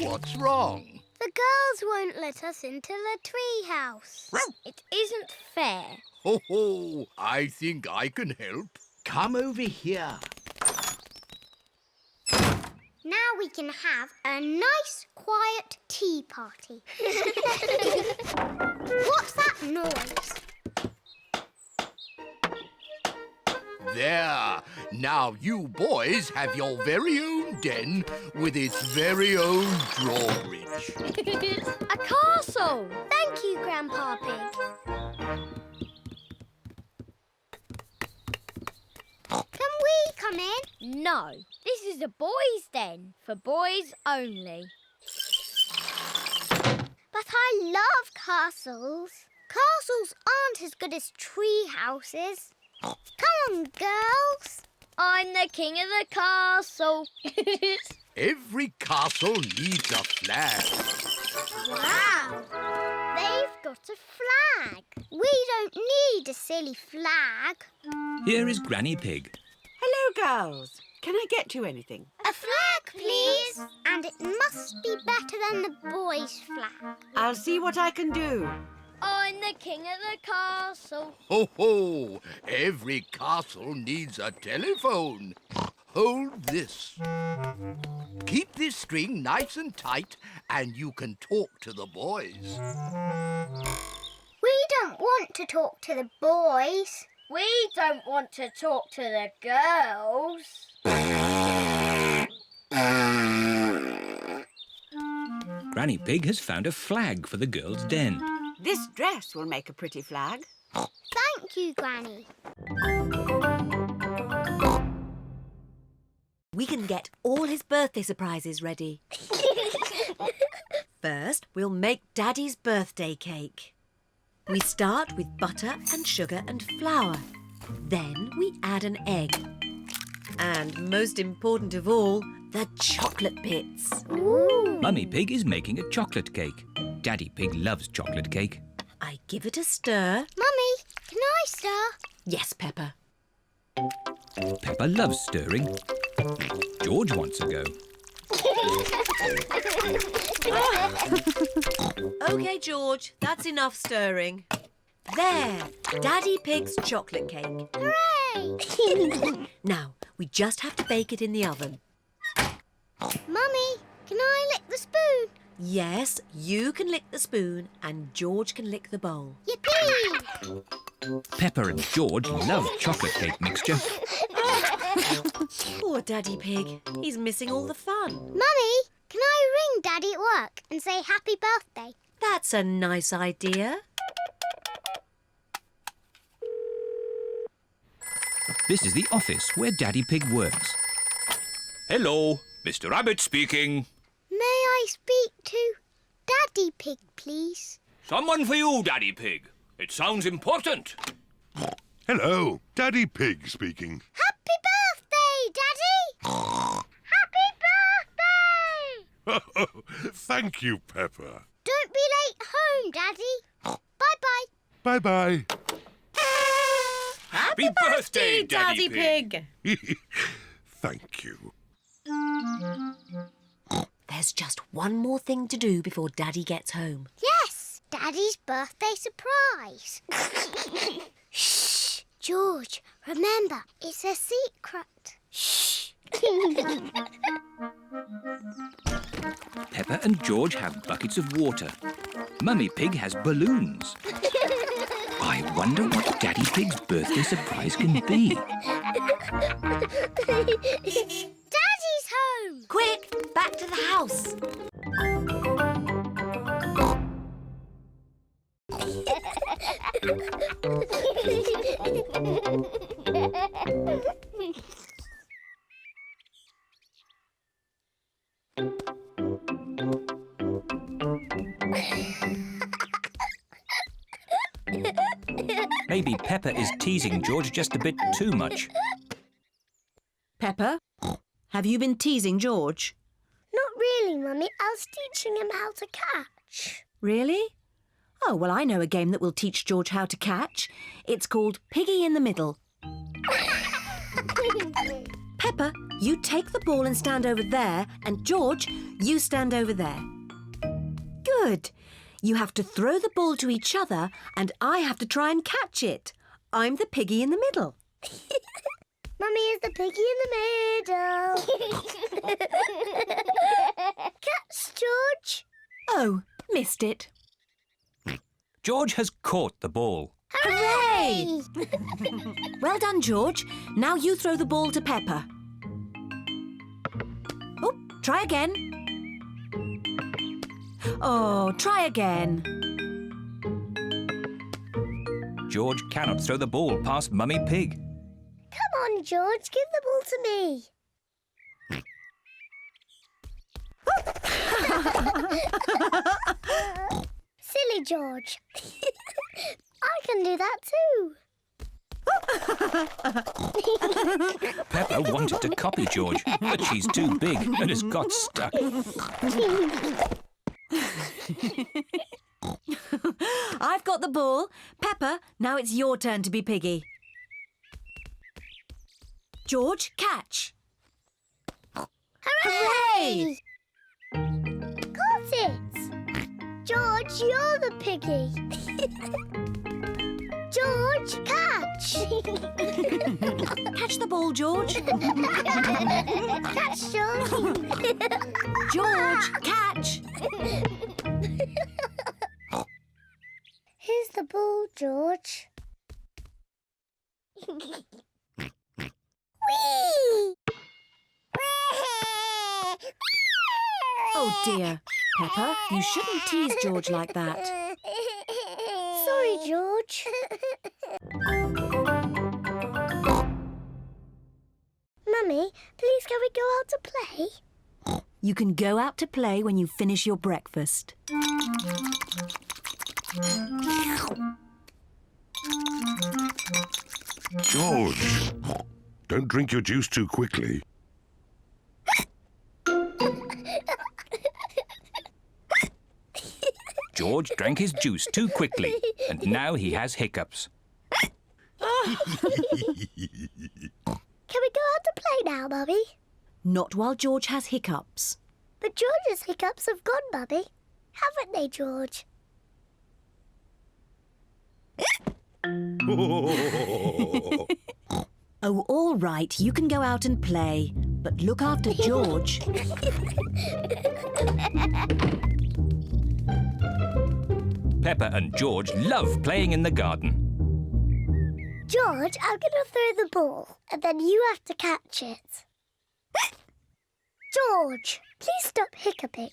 What's wrong? The girls won't let us into the treehouse. It isn't fair. Ho ho! I think I can help. Come over here. Now we can have a nice, quiet tea party. What's that noise? There! Now you boys have your very own den with its very own drawbridge. A castle! Thank you, Grandpa Pig. Can we come in? No, this is a boys' den, for boys only. But I love castles. Castles aren't as good as tree houses. Come on, girls. I'm the king of the castle. Every castle needs a flag. Wow! They've got a flag. We don't need a silly flag. Here is Granny Pig. Hello, girls. Can I get you anything? A flag, please. And it must be better than the boys' flag. I'll see what I can do. I'm the king of the castle. Ho ho! Every castle needs a telephone. Hold this. Keep this string nice and tight and you can talk to the boys. We don't want to talk to the boys. We don't want to talk to the girls. Granny Pig has found a flag for the girls' den. This dress will make a pretty flag. Thank you, Granny. We can get all his birthday surprises ready. First, we'll make Daddy's birthday cake. We start with butter and sugar and flour. Then we add an egg. And most important of all, the chocolate bits. Ooh. Mummy Pig is making a chocolate cake. Daddy Pig loves chocolate cake. I give it a stir. Mummy, can I stir? Yes, Peppa. Peppa loves stirring. George wants a go. OK, George, that's enough stirring. There, Daddy Pig's chocolate cake. Hooray! Now, we just have to bake it in the oven. Mummy, can I lick the spoon? Yes, you can lick the spoon and George can lick the bowl. Yippee! Peppa and George love chocolate cake mixture. Poor Daddy Pig. He's missing all the fun. Mummy, can I ring Daddy at work and say happy birthday? That's a nice idea. This is the office where Daddy Pig works. Hello, Mr. Rabbit speaking. May I speak to Daddy Pig, please? Someone for you, Daddy Pig. It sounds important. Hello, Daddy Pig speaking. Happy birthday, Daddy! Happy birthday! Thank you, Peppa. Don't be late home, Daddy. Bye-bye. Bye-bye. Happy birthday, Daddy Pig. Thank you. There's just one more thing to do before Daddy gets home. Yes, Daddy's birthday surprise. Shh, George, remember, it's a secret. Shh. Peppa and George have buckets of water. Mummy Pig has balloons. I wonder what Daddy Pig's birthday surprise can be. Daddy's home! Quick, back to the house. Maybe Peppa is teasing George just a bit too much. Peppa, have you been teasing George? Not really, Mummy. I was teaching him how to catch. Really? Oh, well, I know a game that will teach George how to catch. It's called Piggy in the Middle. Peppa, you take the ball and stand over there, and George, you stand over there. Good. You have to throw the ball to each other, and I have to try and catch it. I'm the piggy in the middle. Mummy, is the piggy in the middle. Catch, George. Oh, missed it. George has caught the ball. Hooray! Well done, George. Now you throw the ball to Peppa. Oh, try again. Oh, try again. George cannot throw the ball past Mummy Pig. Come on, George, give the ball to me. Silly George. I can do that too. Peppa wanted to copy George, but she's too big and has got stuck. I've got the ball. Peppa, now it's your turn to be Piggy. George, catch. Hooray! Got it. George, you're the piggy. George, catch. Catch the ball, George. Catch, George. George, catch. Here's the ball, George. Whee! Oh dear. Peppa, you shouldn't tease George like that. Sorry, George. Mummy, please can we go out to play? You can go out to play when you finish your breakfast. George, don't drink your juice too quickly. George drank his juice too quickly, and now he has hiccups. Can we go out to play now, Mummy? Not while George has hiccups. But George's hiccups have gone, Mummy. Haven't they, George? Oh, all right, you can go out and play, but look after George. Peppa and George love playing in the garden. George, I'm going to throw the ball, and then you have to catch it. George, please stop hiccuping.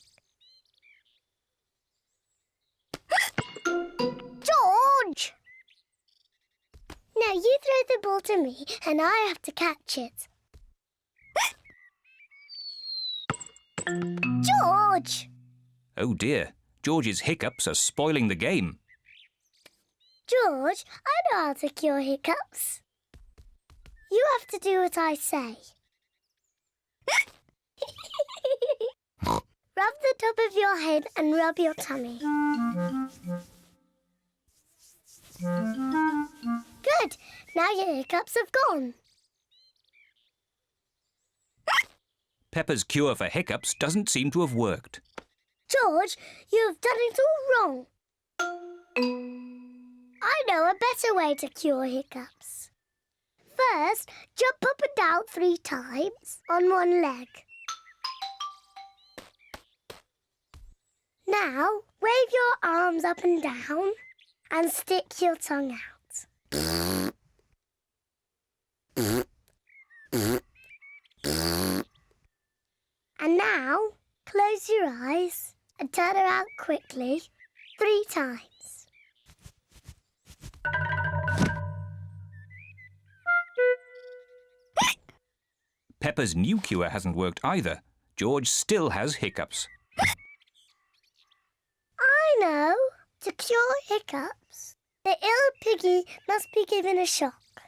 George! Now you throw the ball to me, and I have to catch it. George! Oh dear, George's hiccups are spoiling the game. George, I know how to cure hiccups. You have to do what I say. Rub the top of your head and rub your tummy. Good. Now your hiccups have gone. Peppa's cure for hiccups doesn't seem to have worked. George, you have done it all wrong. I know a better way to cure hiccups. First, jump up and down 3 times on one leg. Now, wave your arms up and down and stick your tongue out. And now, close your eyes and turn around quickly 3 times. Peppa's new cure hasn't worked either. George still has hiccups. I know. To cure hiccups, the ill piggy must be given a shock.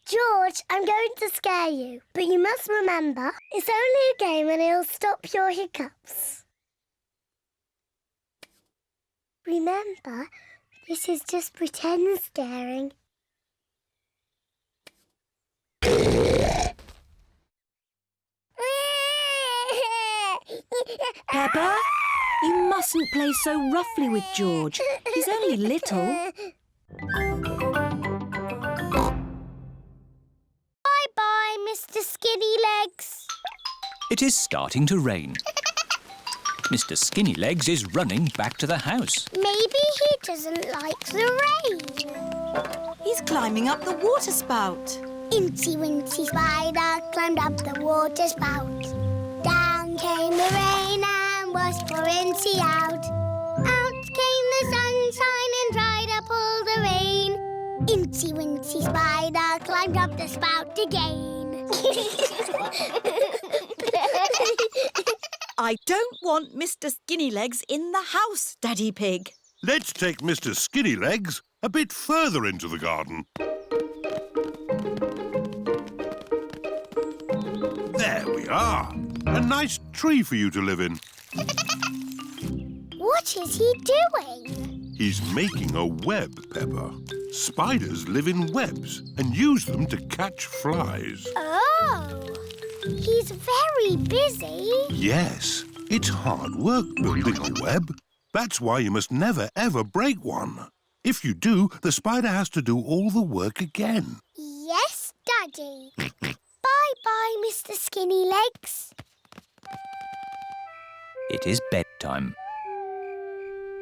George, I'm going to scare you, but you must remember, it's only a game and it'll stop your hiccups. Remember, this is just pretend scaring. Peppa, you mustn't play so roughly with George. He's only little. Bye-bye, Mr. Skinny Legs. It is starting to rain. Mr. Skinnylegs is running back to the house. Maybe he doesn't like the rain. He's climbing up the water spout. Incy Wincy Spider climbed up the water spout. Down came the rain and washed poor Incy out. Out came the sunshine and dried up all the rain. Incy Wincy Spider climbed up the spout again. I don't want Mr. Skinnylegs in the house, Daddy Pig. Let's take Mr. Skinnylegs a bit further into the garden. There we are. A nice tree for you to live in. What is he doing? He's making a web, Peppa. Spiders live in webs and use them to catch flies. Oh, he's very busy. Yes, it's hard work building a web. That's why you must never, ever break one. If you do, the spider has to do all the work again. Yes, Daddy. Bye-bye, Mr. Skinnylegs. It is bedtime.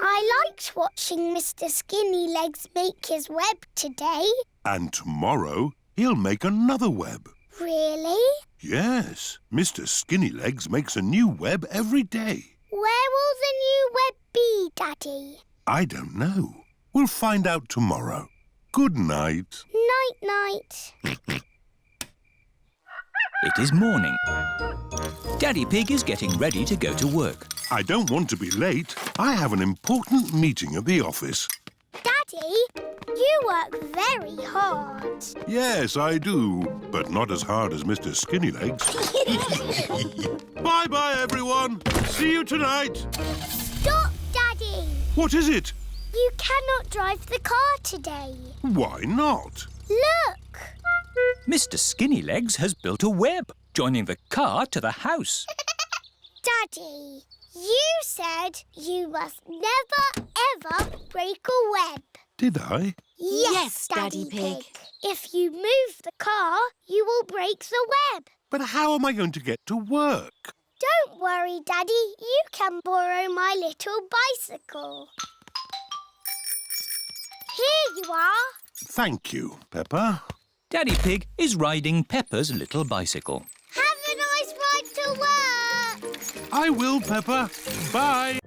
I liked watching Mr. Skinnylegs make his web today. And tomorrow, he'll make another web. Really? Yes, Mr. Skinnylegs makes a new web every day. Where will the new web be, Daddy? I don't know. We'll find out tomorrow. Good night. Night-night. It is morning. Daddy Pig is getting ready to go to work. I don't want to be late. I have an important meeting at the office. Daddy, you work very hard. Yes, I do, but not as hard as Mr. Skinnylegs. Bye-bye, everyone. See you tonight. Stop, Daddy. What is it? You cannot drive the car today. Why not? Look. Mr. Skinnylegs has built a web, joining the car to the house. Daddy, you said you must never, ever break a web. Did I? Yes, Daddy Pig. If you move the car, you will break the web. But how am I going to get to work? Don't worry, Daddy. You can borrow my little bicycle. Here you are. Thank you, Peppa. Daddy Pig is riding Peppa's little bicycle. Have a nice ride to work. I will, Peppa. Bye.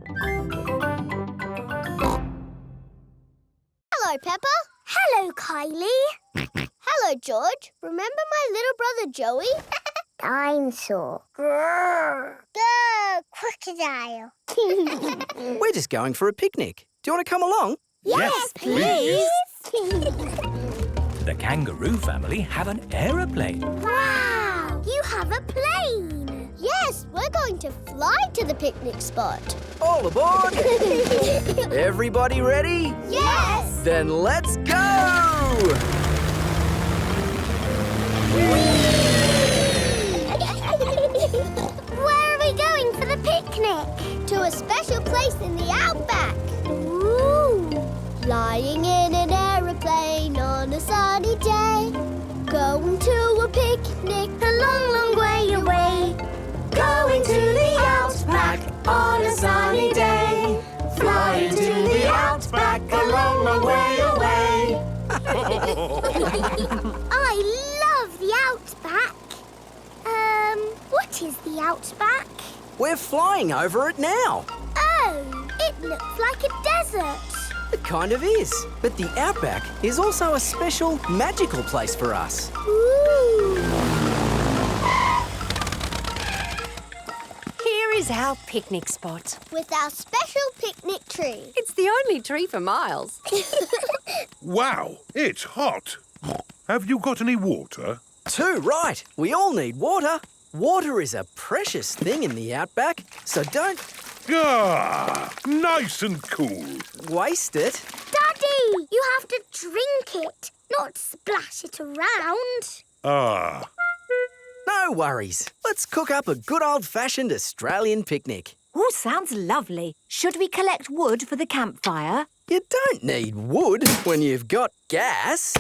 Hello, Peppa. Hello, Kylie. Hello, George. Remember my little brother Joey? Dinosaur. Grrr. Grrr. Crocodile. We're just going for a picnic. Do you want to come along? Yes, please. The kangaroo family have an aeroplane. Wow! You have a plane. Yes, we're going to fly to the picnic spot. All aboard! Everybody ready? Yes! Then let's go! Where are we going for the picnic? To a special place in the outback. Ooh! Flying in an aeroplane on a sunny day. Going to a picnic a long, long way away. Going to the outback on a sunny day. Flying to the outback a long, long way away. I love the outback. What is the outback? We're flying over it now. Oh, it looks like a desert. It kind of is. But the outback is also a special, magical place for us. Ooh. Here is our picnic spot. With our special picnic tree. It's the only tree for miles. Wow, it's hot. Have you got any water? Too right. We all need water. Water is a precious thing in the outback, so don't... Ah, nice and cool. Waste it. Daddy, you have to drink it, not splash it around. Ah. No worries. Let's cook up a good old-fashioned Australian picnic. Oh, sounds lovely. Should we collect wood for the campfire? You don't need wood when you've got gas.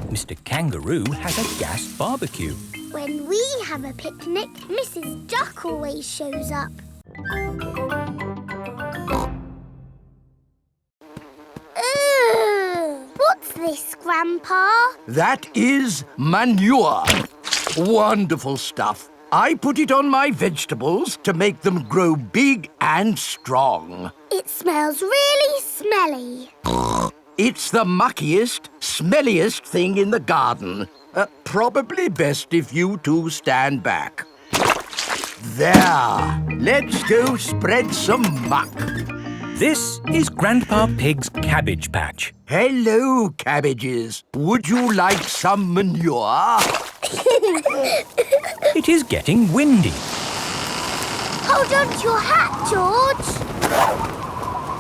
Mr. Kangaroo has a gas barbecue. When we have a picnic, Mrs. Duck always shows up. Ugh. What's this, Grandpa? That is manure. Wonderful stuff. I put it on my vegetables to make them grow big and strong. It smells really smelly. It's the muckiest, smelliest thing in the garden. Probably best if you two stand back. There. Let's go spread some muck. This is Grandpa Pig's cabbage patch. Hello, cabbages. Would you like some manure? It is getting windy. Hold on to your hat, George.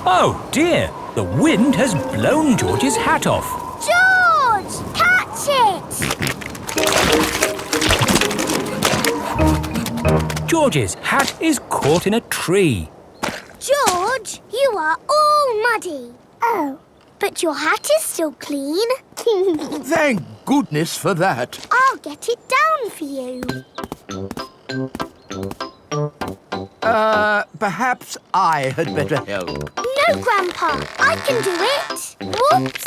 Oh dear, the wind has blown George's hat off. George, catch it! George's hat is caught in a tree. George, you are all muddy. Oh, but your hat is still clean. Thank goodness for that. I'll get it down for you. Perhaps I had better help. No, Grandpa, I can do it. Whoops.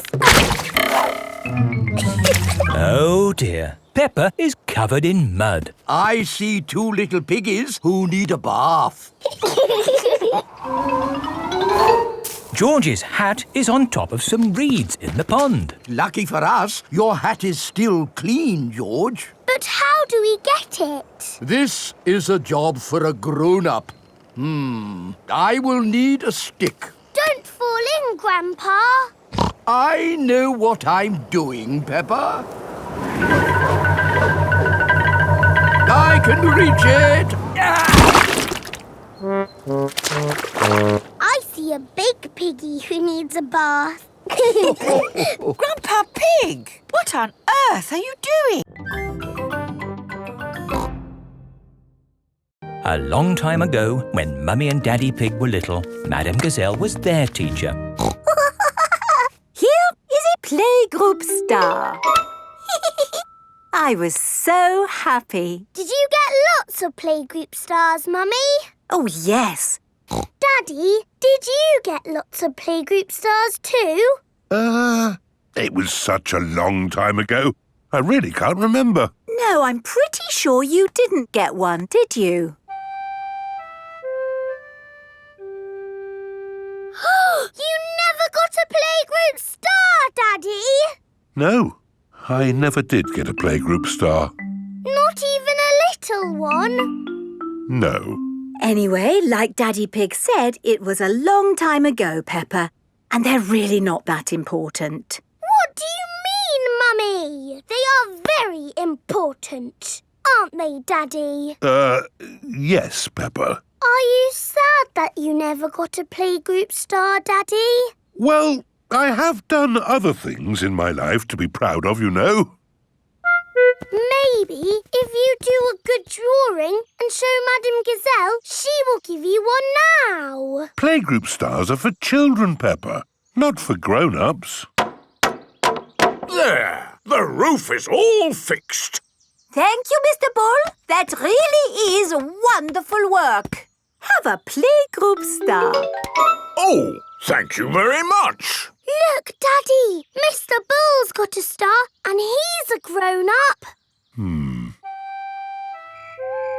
Oh dear, Peppa is covered in mud. I see two little piggies who need a bath. George's hat is on top of some reeds in the pond. Lucky for us, your hat is still clean, George. But how do we get it? This is a job for a grown-up. I will need a stick. Don't fall in, Grandpa. I know what I'm doing, Peppa. I can reach it. I see a big piggy who needs a bath. Grandpa Pig, what on earth are you doing? A long time ago, when Mummy and Daddy Pig were little, Madame Gazelle was their teacher. Here is a playgroup star. I was so happy. Did you get lots of playgroup stars, Mummy? Oh, yes. Daddy, did you get lots of playgroup stars too? It was such a long time ago. I really can't remember. No, I'm pretty sure you didn't get one, did you? You never got a playgroup star, Daddy! No, I never did get a playgroup star. Not even a little one? No. Anyway, like Daddy Pig said, it was a long time ago, Peppa, and they're really not that important. What do you mean, Mummy? They are very important, aren't they, Daddy? Yes, Peppa. Are you sad that you never got a playgroup star, Daddy? Well, I have done other things in my life to be proud of, you know. Maybe if you do a good drawing and show Madame Gazelle, she will give you one now. Playgroup stars are for children, Peppa, not for grown-ups. There! The roof is all fixed. Thank you, Mr. Bull. That really is wonderful work. Have a playgroup star. Oh, thank you very much. Look, Daddy, Mr. Bull's got a star and he's a grown-up.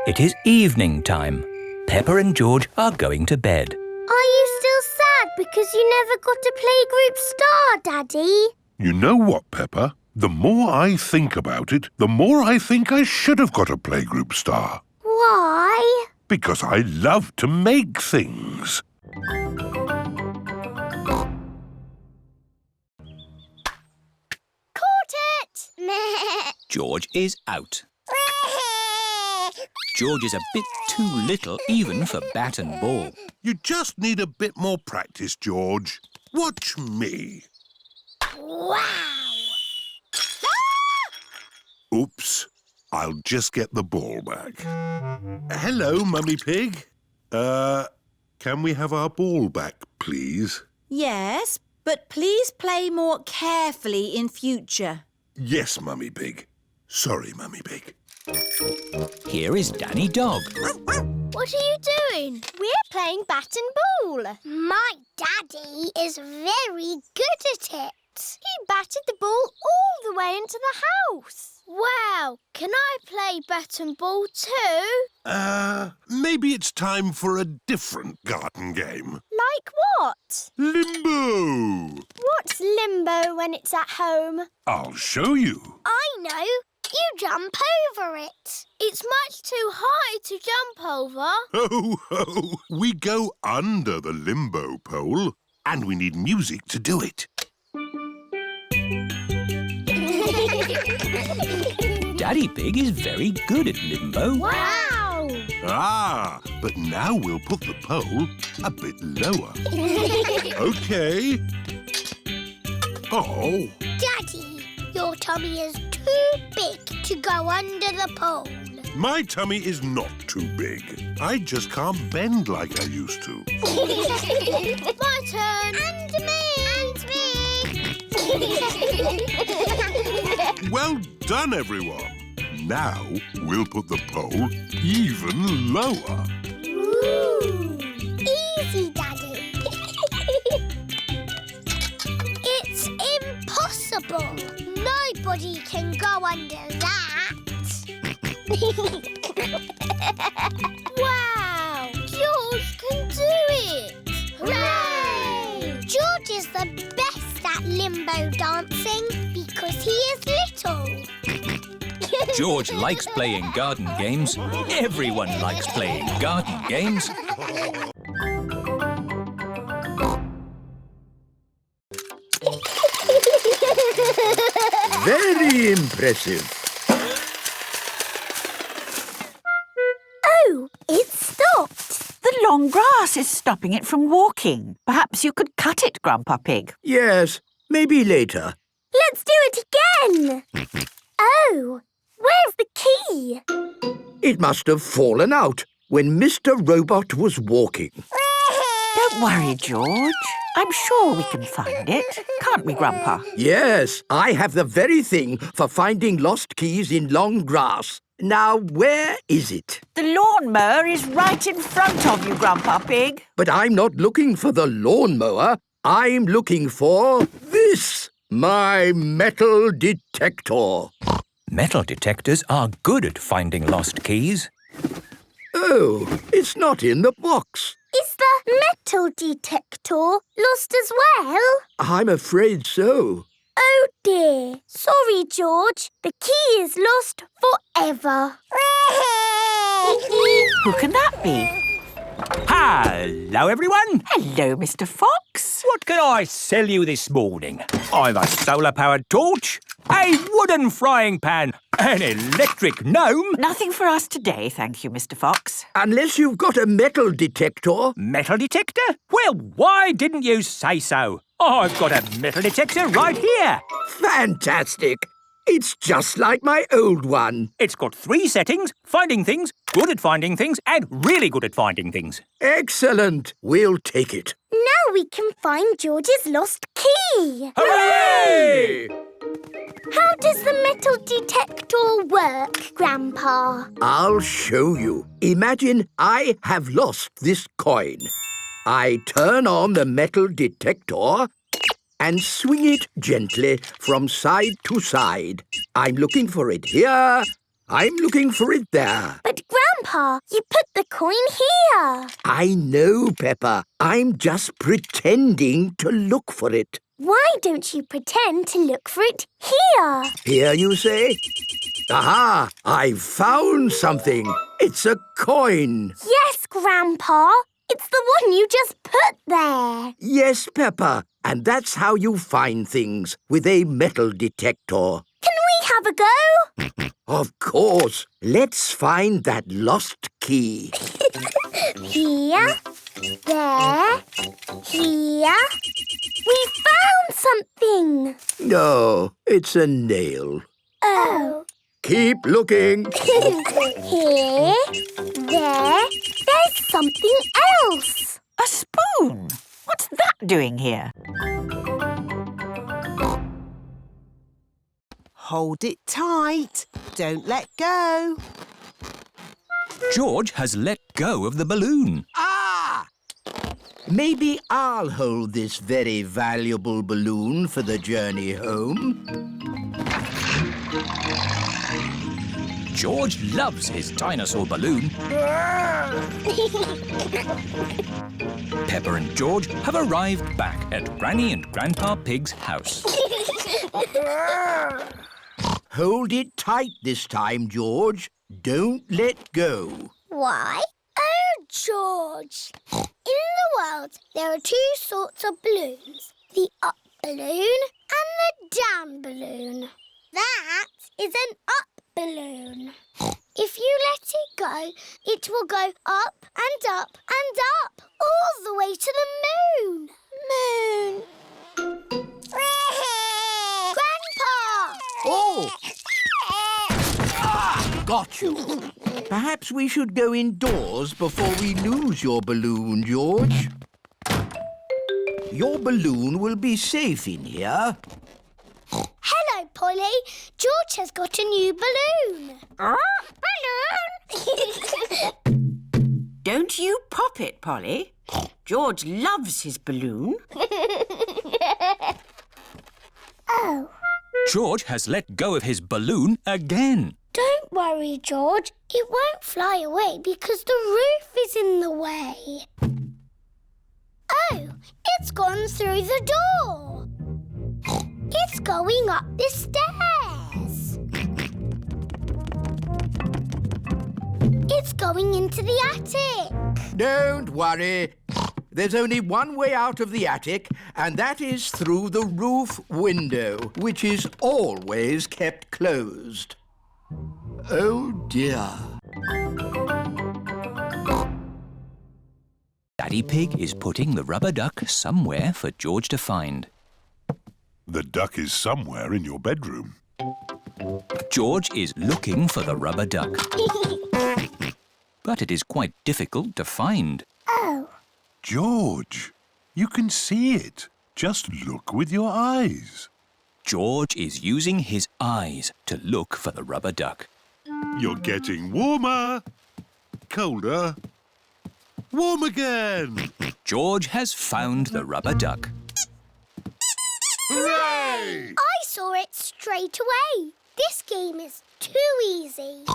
It is evening time. Peppa and George are going to bed. Are you still sad because you never got a playgroup star, Daddy? You know what, Peppa? The more I think about it, the more I think I should have got a playgroup star. Why? Because I love to make things. Caught it! George is out. George is a bit too little even for bat and ball. You just need a bit more practice, George. Watch me. Wow! Oops. I'll just get the ball back. Hello, Mummy Pig. Can we have our ball back, please? Yes, but please play more carefully in future. Yes, Mummy Pig. Sorry, Mummy Pig. Here is Danny Dog. What are you doing? We're playing bat and ball. My daddy is very good at it. He batted the ball all the way into the house. Wow, can I play bat and ball too? Maybe it's time for a different garden game. Like what? Limbo! What's limbo when it's at home? I'll show you. I know. You jump over it. It's much too high to jump over. Ho, ho! We go under the limbo pole, and we need music to do it. Daddy Pig is very good at limbo. Wow! Ah, but now we'll put the pole a bit lower. OK. Oh. Daddy, your tummy is too big to go under the pole. My tummy is not too big. I just can't bend like I used to. My turn. And me. Well done, everyone. Now we'll put the pole even lower. Ooh. Easy, Daddy. It's impossible. Nobody can go under that. Wow! George can do it! Hooray! George is the best at limbo dancing because he is little. George likes playing garden games. Everyone likes playing garden games. Very impressive. Oh, it stopped. The long grass is stopping it from walking. Perhaps you could cut it, Grandpa Pig. Yes, maybe later. Let's do it again. Oh, where's the key? It must have fallen out when Mr. Robot was walking. Don't worry, George. I'm sure we can find it. Can't we, Grandpa? Yes, I have the very thing for finding lost keys in long grass. Now, where is it? The lawnmower is right in front of you, Grandpa Pig. But I'm not looking for the lawnmower. I'm looking for this, my metal detector. Metal detectors are good at finding lost keys. Oh, it's not in the box. Is the metal detector lost as well? I'm afraid so. Oh dear. Sorry, George. The key is lost forever. Who can that be? Hello, everyone. Hello, Mr. Fox. What can I sell you this morning? I've a solar-powered torch, a wooden frying pan, an electric gnome. Nothing for us today, thank you, Mr. Fox. Unless you've got a metal detector. Metal detector? Well, why didn't you say so? I've got a metal detector right here. Fantastic. It's just like my old one. It's got 3 settings: finding things, good at finding things, and really good at finding things. Excellent. We'll take it. Now we can find George's lost key. Hooray! How does the metal detector work, Grandpa? I'll show you. Imagine I have lost this coin. I turn on the metal detector and swing it gently from side to side. I'm looking for it here. I'm looking for it there. But, Grandpa, you put the coin here. I know, Peppa. I'm just pretending to look for it. Why don't you pretend to look for it here? Here, you say? Aha! I've found something. It's a coin. Yes, Grandpa. It's the one you just put there. Yes, Peppa. And that's how you find things, with a metal detector. Can we have a go? Of course. Let's find that lost key. Here, there, here. We found something. No, it's a nail. Oh. Keep looking. Here, there, there's something else. A spoon. What's that doing here? Hold it tight. Don't let go. George has let go of the balloon. Ah! Maybe I'll hold this very valuable balloon for the journey home. George loves his dinosaur balloon. Peppa and George have arrived back at Granny and Grandpa Pig's house. Hold it tight this time, George. Don't let go. Why? Oh, George. In the world, there are two sorts of balloons. The up balloon and the down balloon. That is an up balloon. If you let it go, it will go up and up and up, all the way to the moon. Moon. Grandpa! Oh! Got you. Perhaps we should go indoors before we lose your balloon, George. Your balloon will be safe in here. Hello, Polly. George has got a new balloon. Balloon! Don't you pop it, Polly. George loves his balloon. Oh. George has let go of his balloon again. Don't worry, George. It won't fly away because the roof is in the way. Oh, it's gone through the door. It's going up the stairs. It's going into the attic. Don't worry. There's only one way out of the attic, and that is through the roof window, which is always kept closed. Oh, dear. Daddy Pig is putting the rubber duck somewhere for George to find. The duck is somewhere in your bedroom. George is looking for the rubber duck. But it is quite difficult to find. Oh. George, you can see it. Just look with your eyes. George is using his eyes to look for the rubber duck. You're getting warmer, colder, warm again. George has found the rubber duck. Hooray! I saw it straight away. This game is too easy.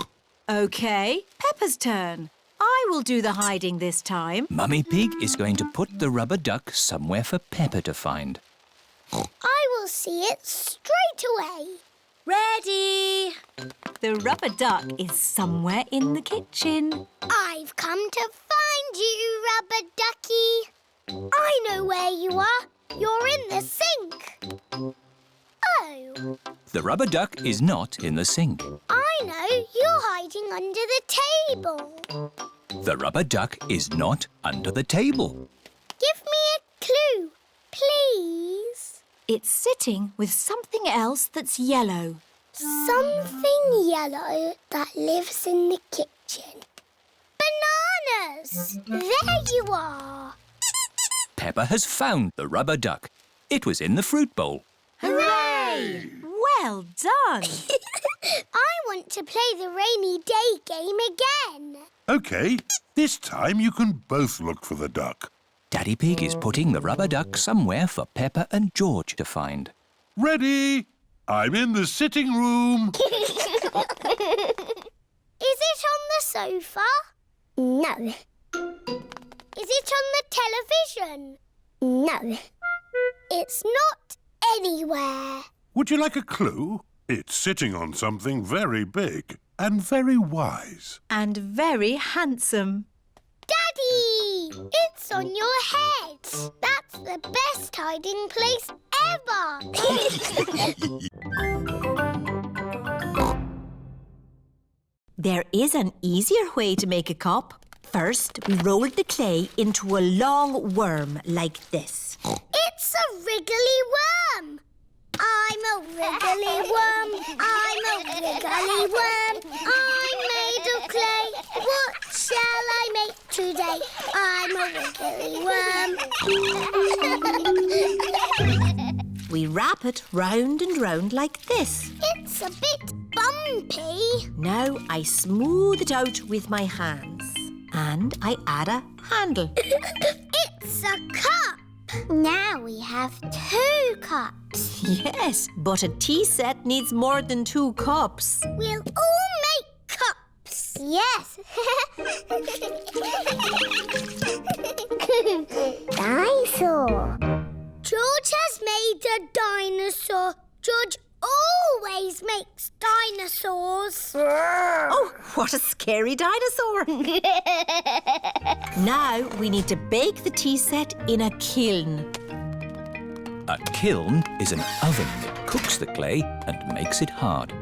OK, Peppa's turn. I will do the hiding this time. Mummy Pig is going to put the rubber duck somewhere for Peppa to find. I will see it straight away. Ready! The rubber duck is somewhere in the kitchen. I've come to find you, rubber ducky. I know where you are. You're in the sink. Oh. The rubber duck is not in the sink. I know. You're hiding under the table. The rubber duck is not under the table. Give me a clue, please. It's sitting with something else that's yellow. Something yellow that lives in the kitchen. Bananas! There you are. Peppa has found the rubber duck. It was in the fruit bowl. Hooray! Well done! I want to play the rainy day game again. OK, this time you can both look for the duck. Daddy Pig is putting the rubber duck somewhere for Peppa and George to find. Ready? I'm in the sitting room. Is it on the sofa? No. Is it on the television? No. It's not anywhere. Would you like a clue? It's sitting on something very big and very wise. And very handsome. Daddy! It's on your head. That's the best hiding place ever. There is an easier way to make a cup. First, we roll the clay into a long worm like this. It's a wriggly worm. I'm a wriggly worm. I'm a wriggly worm. I'm made of clay. What shall I make today? I'm a wriggly worm. We wrap it round and round like this. It's a bit bumpy. lumpy? Now I smooth it out with my hands. And I add a handle. It's a cup. Now we have 2 cups. Yes, but a tea set needs more than 2 cups. We'll all make cups. Yes. Dinosaur. George has made a dinosaur. George always makes dinosaurs. Oh, what a scary dinosaur. Now we need to bake the tea set in a kiln. A kiln is an oven that cooks the clay and makes it hard.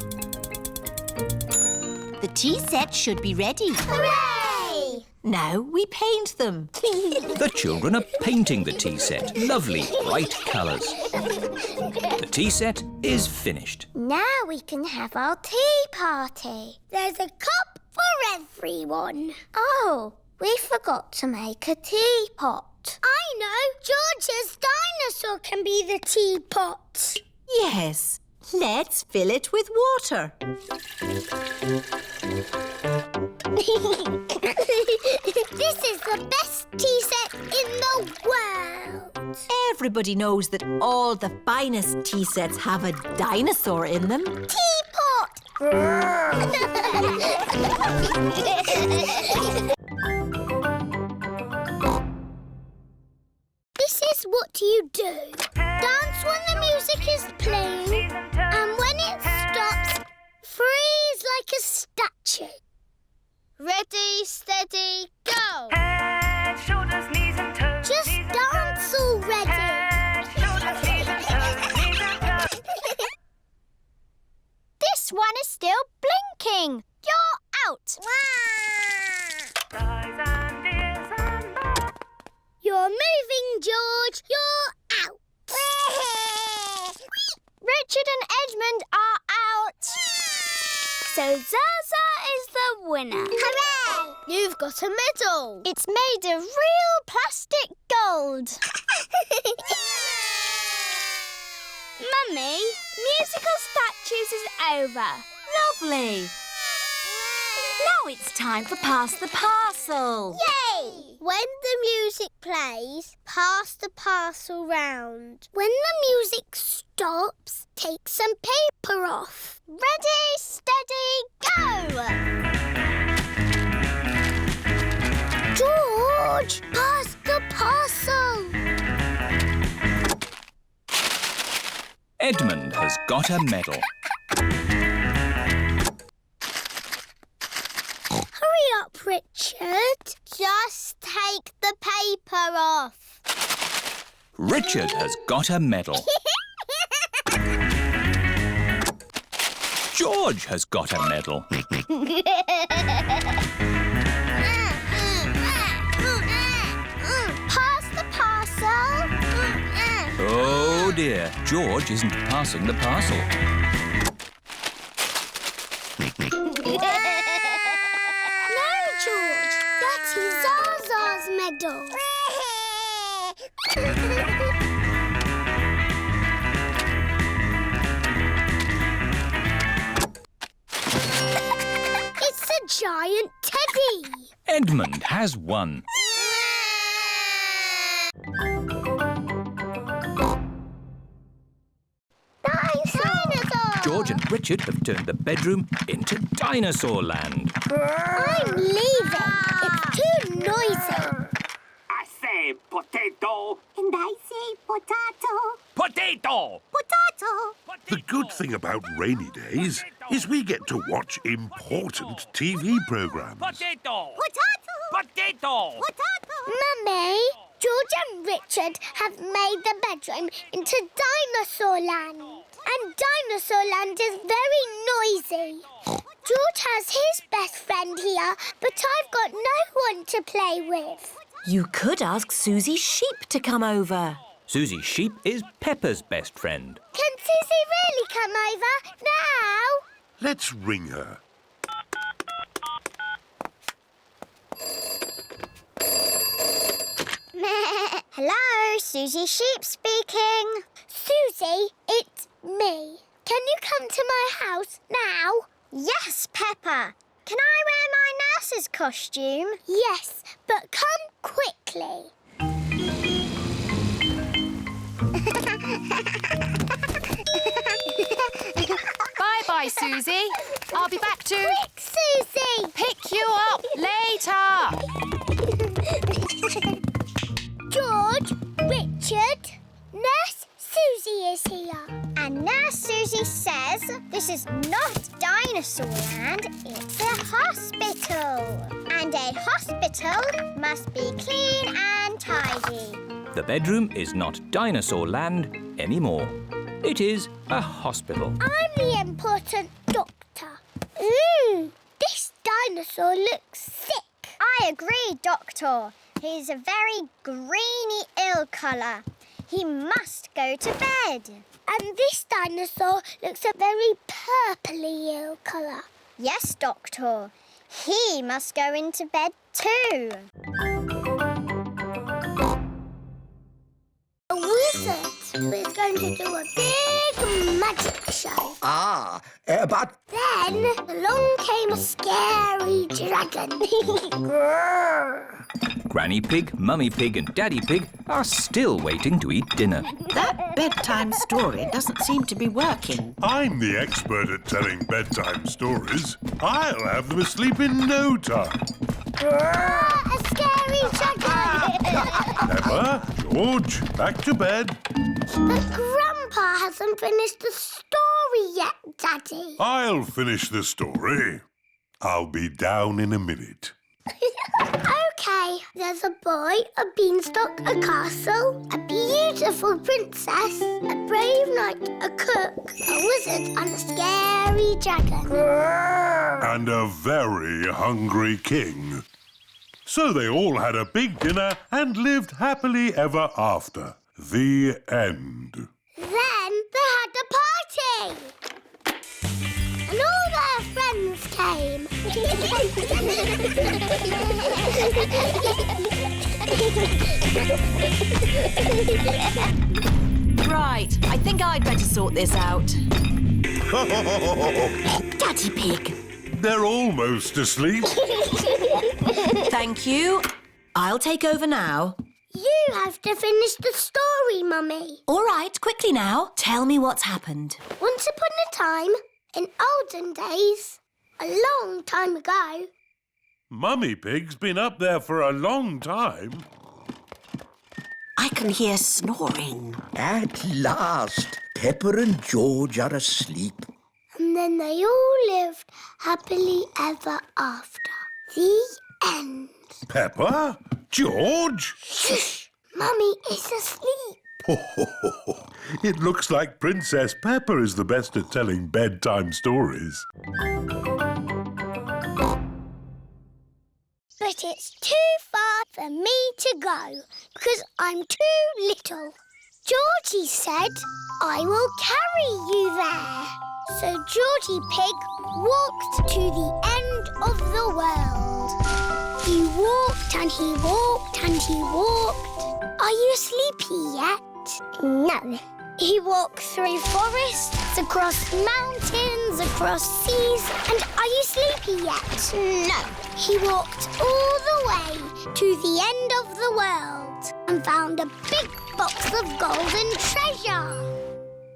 The tea set should be ready. Hooray! Now we paint them. The children are painting the tea set. Lovely, bright colours. The tea set is finished. Now we can have our tea party. There's a cup for everyone. Oh, we forgot to make a teapot. I know. George's dinosaur can be the teapot. Yes, let's fill it with water. This is the best tea set in the world. Everybody knows that all the finest tea sets have a dinosaur in them. Teapot! This is what you do. Dance when the music is playing, and when it stops, freeze like a statue. Ready, steady, go! Head, shoulders, knees and toes. Just dance already. Head, shoulders, knees and toes. Knees and toes. This one is still blinking. You're out. Eyes and ears and mouth. You're moving, George. You're out. Richard and Edmund are out. So Zaza is the winner. Hooray! You've got a medal. It's made of real plastic gold. Mummy, musical statues is over. Lovely. Now it's time for Pass the Parcel. Yay! When the music plays, pass the parcel round. When the music stops, take some paper off. Ready, steady, go! George, pass the parcel. Edmund has got a medal. Hurry up, Richard. Just take the paper off. Richard has got a medal. George has got a medal. Pass the parcel. Oh dear, George isn't passing the parcel. No, George. That is Zaza's medal. It's a giant teddy. Edmund has won. Dinosaur! George and Richard have turned the bedroom into Dinosaur Land. I'm leaving. It's too noisy. I say potato. And I say potato. Potato! Potato. The good thing about rainy days is we get to watch important TV programs. Potato! Potato. Potato! Potato. Mummy, George and Richard have made the bedroom into Dinosaur Land. And Dinosaur Land is very noisy. George has his best friend here, but I've got no one to play with. You could ask Suzy Sheep to come over. Suzy Sheep is Peppa's best friend. Can Suzy really come over now? Let's ring her. Hello, Suzy Sheep speaking. Suzy, it's me. Can you come to my house now? Yes, Peppa. Can I wear my nurse's costume? Yes, but come quickly. Bye-bye, Suzy. I'll be back to... Quick, Suzy! pick you up later. George, Richard, Nurse Suzy is here. And Nurse Suzy says this is not Dinosaur Land, it's a hospital. And a hospital must be clean and tidy. The bedroom is not Dinosaur Land anymore. It is a hospital. I'm the important doctor. This dinosaur looks sick. I agree, Doctor. He's a very greeny ill colour. He must go to bed. And this dinosaur looks a very purpley ill colour. Yes, Doctor. He must go into bed too. A wizard who is going to do a big magic show. But... Then along came a scary dragon. Granny Pig, Mummy Pig and Daddy Pig are still waiting to eat dinner. That bedtime story doesn't seem to be working. I'm the expert at telling bedtime stories. I'll have them asleep in no time. A scary dragon. Peppa, George, back to bed. But Grandpa hasn't finished the story yet, Daddy. I'll finish the story. I'll be down in a minute. OK, there's a boy, a beanstalk, a castle, a beautiful princess, a brave knight, a cook, a wizard and a scary dragon. And a very hungry king. So they all had a big dinner and lived happily ever after. The end. Then they had a party. And all their friends came. Right, I think I'd better sort this out. Daddy Pig. They're almost asleep. Thank you. I'll take over now. You have to finish the story, Mummy. All right, quickly now. Tell me what's happened. Once upon a time, in olden days, a long time ago... Mummy Pig's been up there for a long time. I can hear snoring. At last, Peppa and George are asleep. And then they all lived happily ever after. The end. Peppa? George? Shush! Mummy is asleep. It looks like Princess Peppa is the best at telling bedtime stories. But it's too far for me to go because I'm too little. Georgie said, I will carry you there. So Georgie Pig walked to the end of the world. He walked and he walked and he walked. Are you sleepy yet? No. He walked through forests, across mountains, across seas. And are you sleepy yet? No. He walked all the way to the end of the world and found a big box of golden treasure.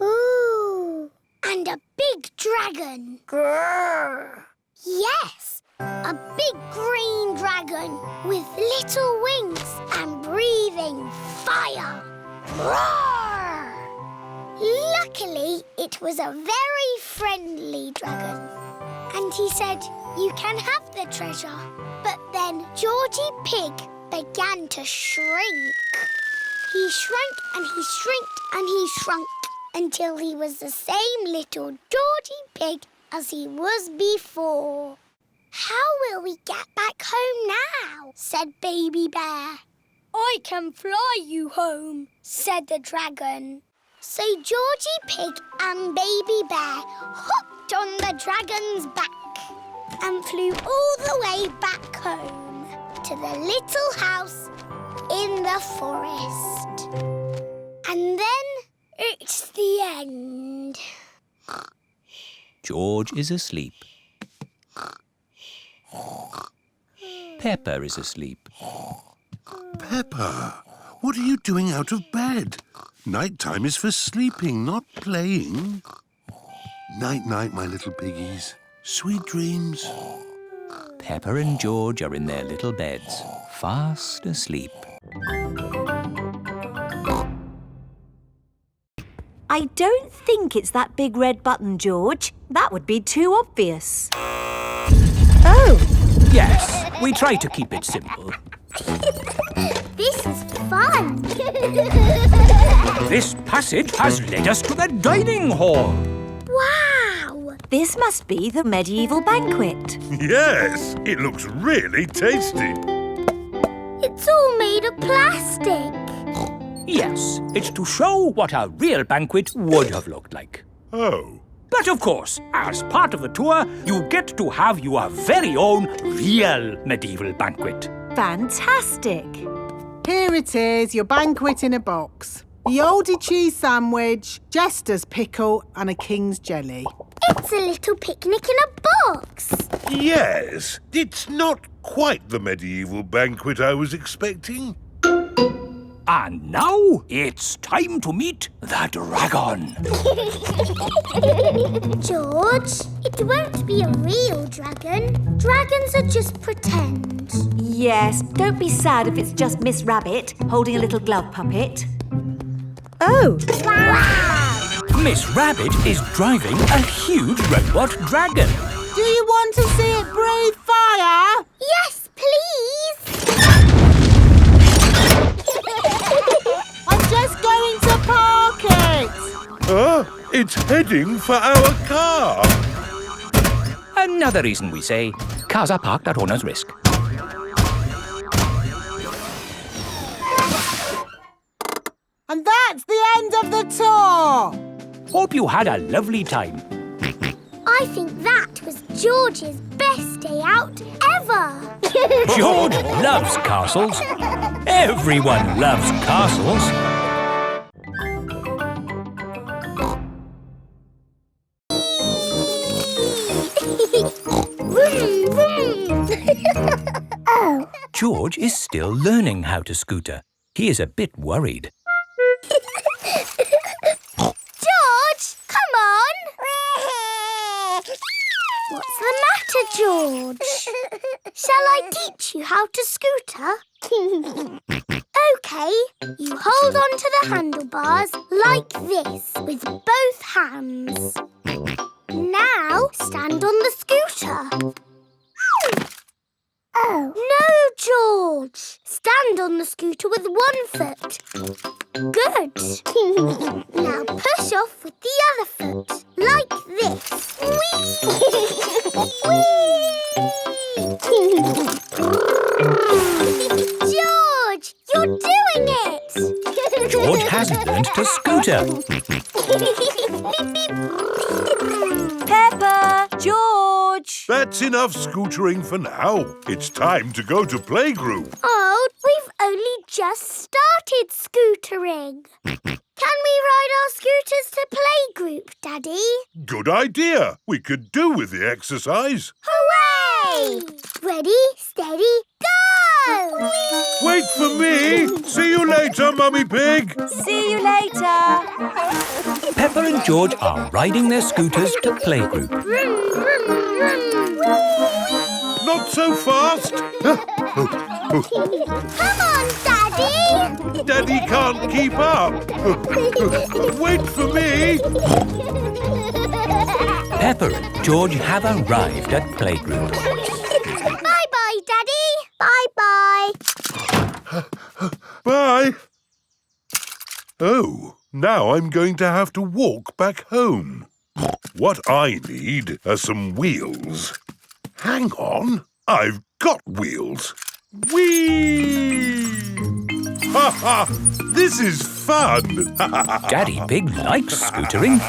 Ooh. And a big dragon. Grrr. Yes, a big green dragon with little wings and breathing fire. Roar! Luckily, it was a very friendly dragon. And he said, you can have the treasure. But then Georgie Pig began to shrink. He shrank and he shrinked and he shrunk until he was the same little Georgie Pig as he was before. How will we get back home now? Said Baby Bear. I can fly you home, said the dragon. So Georgie Pig and Baby Bear hopped on the dragon's back and flew all the way back home to the little house in the forest. And then it's the end. George is asleep. Peppa is asleep. Peppa, what are you doing out of bed? Night time is for sleeping, not playing. Night-night, my little piggies. Sweet dreams. Peppa and George are in their little beds, fast asleep. I don't think it's that big red button, George. That would be too obvious. Oh! Yes, we try to keep it simple. This is fun. This passage has led us to the dining hall. Wow! This must be the medieval banquet. Yes, it looks really tasty. It's all made of plastic. Yes, it's to show what a real banquet would have looked like. Oh. But of course, as part of the tour, you get to have your very own real medieval banquet. Fantastic! Here it is, your banquet in a box. The oldie cheese sandwich, jester's pickle and a king's jelly. It's a little picnic in a box. Yes, it's not quite the medieval banquet I was expecting. And now it's time to meet the dragon. George, it won't be a real dragon. Dragons are just pretend. Yes, don't be sad if it's just Miss Rabbit holding a little glove puppet. Oh! Wow! Miss Rabbit is driving a huge robot dragon. Do you want to see it breathe fire? Yes, please. I'm just going to park it. It's heading for our car. Another reason we say cars are parked at owner's risk. And that's the end of the tour. Hope you had a lovely time. I think that was George's best day out ever. George loves castles. Everyone loves castles. Vroom, vroom. Oh. George is still learning how to scooter. He is a bit worried. George, come on. What's the matter, George? Shall I teach you how to scooter? OK, you hold on to the handlebars like this with both hands. Now stand on the scooter. Oh. No, George. Stand on the scooter with one foot. Good. Now push off with the other foot, like this. Whee! George, you're doing it! George has learned to scooter. Peppa! George! That's enough scootering for now. It's time to go to playgroup. Oh, we've only just started scootering. Can we ride our scooters to playgroup, Daddy? Good idea. We could do with the exercise. Hooray! Ready, steady, go! Wait for me. See you later, Mummy Pig. See you later! Peppa and George are riding their scooters to playgroup. Vroom, vroom, vroom. Not so fast. Come on, Daddy! Daddy can't keep up. Wait for me. Peppa and George have arrived at playgroup. Bye-bye, Daddy. Bye-bye. Bye. Oh, now I'm going to have to walk back home. What I need are some wheels. Hang on, I've got wheels. Whee! Ha ha! This is fun! Daddy Pig likes scootering.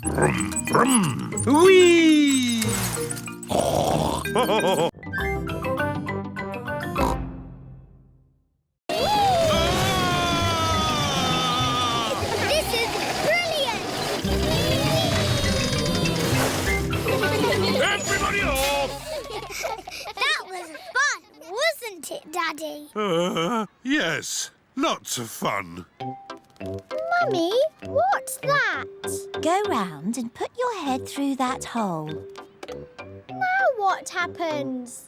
Brum, brum. Whee! This is brilliant! Everybody off! That was fun! isn't it, Daddy? Yes. Lots of fun. Mummy, what's that? Go round and put your head through that hole. Now what happens?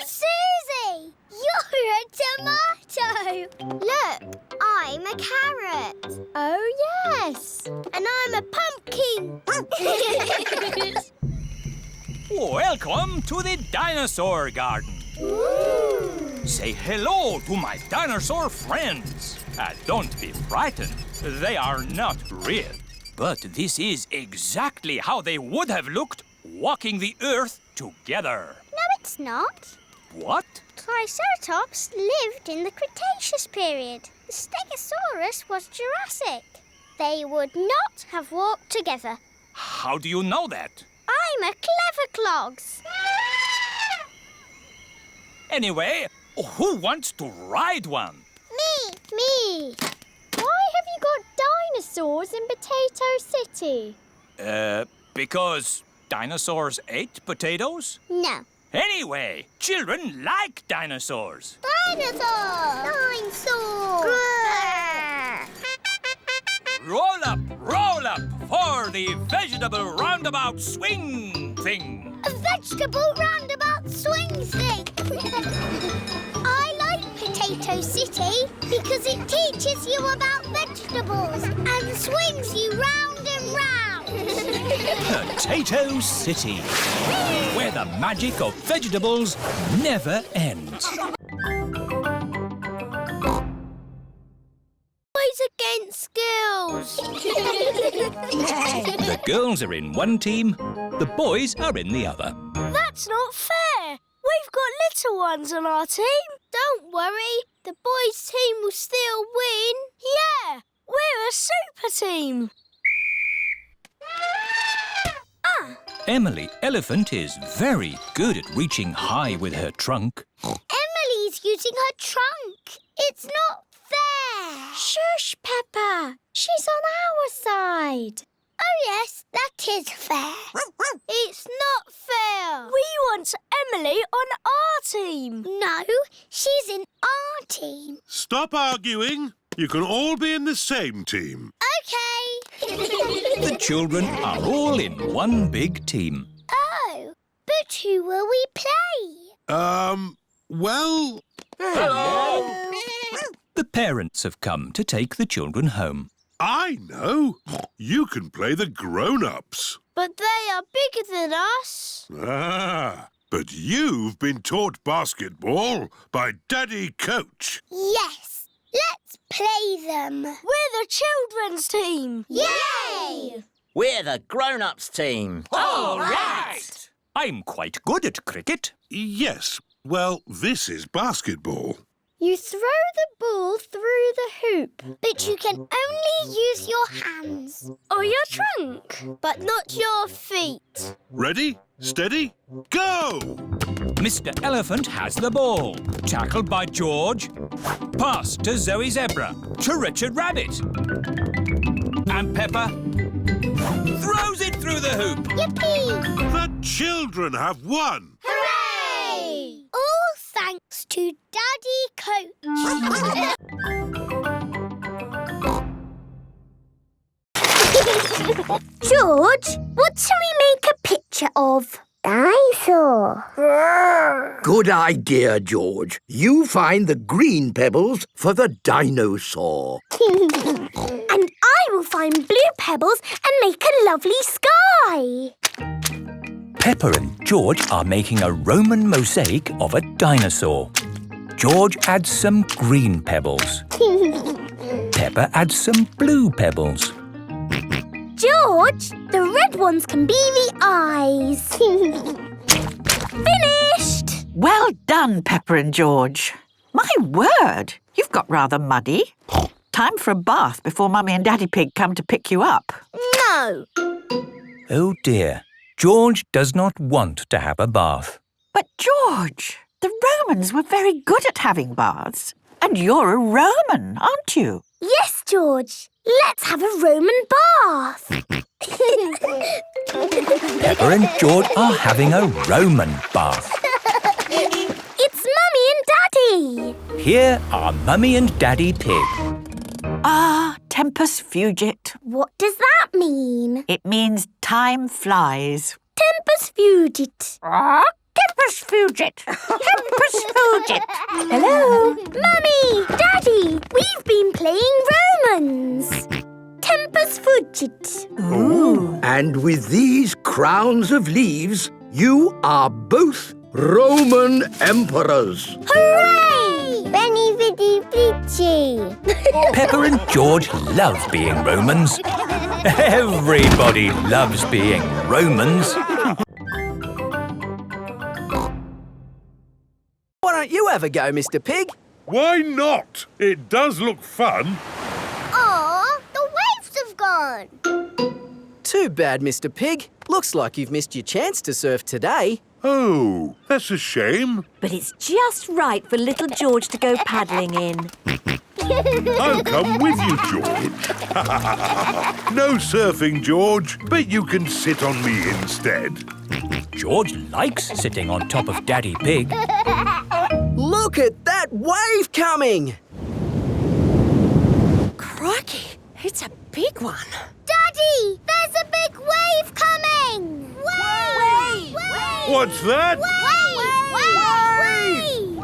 Suzy! You're a tomato! Look, I'm a carrot. Oh, yes. And I'm a pumpkin. Welcome to the Dinosaur Garden. Say hello to my dinosaur friends. Don't be frightened. They are not real. But this is exactly how they would have looked walking the earth together. No, it's not. What? Triceratops lived in the Cretaceous period. The Stegosaurus was Jurassic. They would not have walked together. How do you know that? I'm a clever clogs. Anyway, who wants to ride one? Me. Why have you got dinosaurs in Potato City? Because dinosaurs ate potatoes? No. Anyway, children like dinosaurs. Dinosaur! Roll up for the vegetable roundabout swing thing. A vegetable roundabout swing thing. I like Potato City because it teaches you about vegetables and swings you round and round. Potato City, where the magic of vegetables never ends. Boys against girls. The girls are in one team, the boys are in the other. That's not fair. We've got little ones on our team. Don't worry, the boys' team will still win. Yeah, we're a super team. Emily Elephant is very good at reaching high with her trunk. Emily's using her trunk. It's not fair. Shush, Peppa. She's on our side. Oh, yes, that is fair. It's not fair. We want Emily on our team. No, she's in our team. Stop arguing. You can all be in the same team. OK. The children are all in one big team. Oh, but who will we play? Well... Hello! The parents have come to take the children home. I know. You can play the grown-ups. But they are bigger than us. But you've been taught basketball by Daddy Coach. Yes, let's play them. We're the children's team. Yay! We're the grown-ups team. All right! I'm quite good at cricket. Yes. Well, this is basketball. You throw the ball through the hoop, but you can only use your hands or your trunk, but not your feet. Ready, steady, go! Mr. Elephant has the ball. Tackled by George. Pass to Zoe Zebra. To Richard Rabbit. And Peppa throws it through the hoop. Yippee! The children have won. Hooray! All thanks to Daddy Coach. George, what shall we make a picture of? Dinosaur. Good idea, George. You find the green pebbles for the dinosaur. And I will find blue pebbles and make a lovely sky. Peppa and George are making a Roman mosaic of a dinosaur. George adds some green pebbles. Peppa adds some blue pebbles. George, the red ones can be the eyes. Finished! Well done, Peppa and George. My word, you've got rather muddy. Time for a bath before Mummy and Daddy Pig come to pick you up. No. Oh dear, George does not want to have a bath. But George, the Romans were very good at having baths. And you're a Roman, aren't you? Yes, George. Let's have a Roman bath. Peppa and George are having a Roman bath. It's Mummy Daddy! Here are Mummy and Daddy Pig. Ah, tempus fugit. What does that mean? It means time flies. Tempus fugit. Tempus fugit. Tempus fugit. Hello? Mummy! Daddy! We've been playing Romans. Tempus fugit. Ooh. And with these crowns of leaves, you are both Roman emperors. Hooray! Benny Viddy Vici. Peppa and George love being Romans. Everybody loves being Romans. Why don't you have a go, Mr. Pig? Why not? It does look fun. Aw, the waves have gone. Too bad, Mr. Pig. Looks like you've missed your chance to surf today. Oh, that's a shame. But it's just right for little George to go paddling in. I'll come with you, George. No surfing, George, but you can sit on me instead. George likes sitting on top of Daddy Pig. Look at that wave coming! Crikey, it's a big one. Daddy, there's a big wave coming. Wave! What's that? Wave!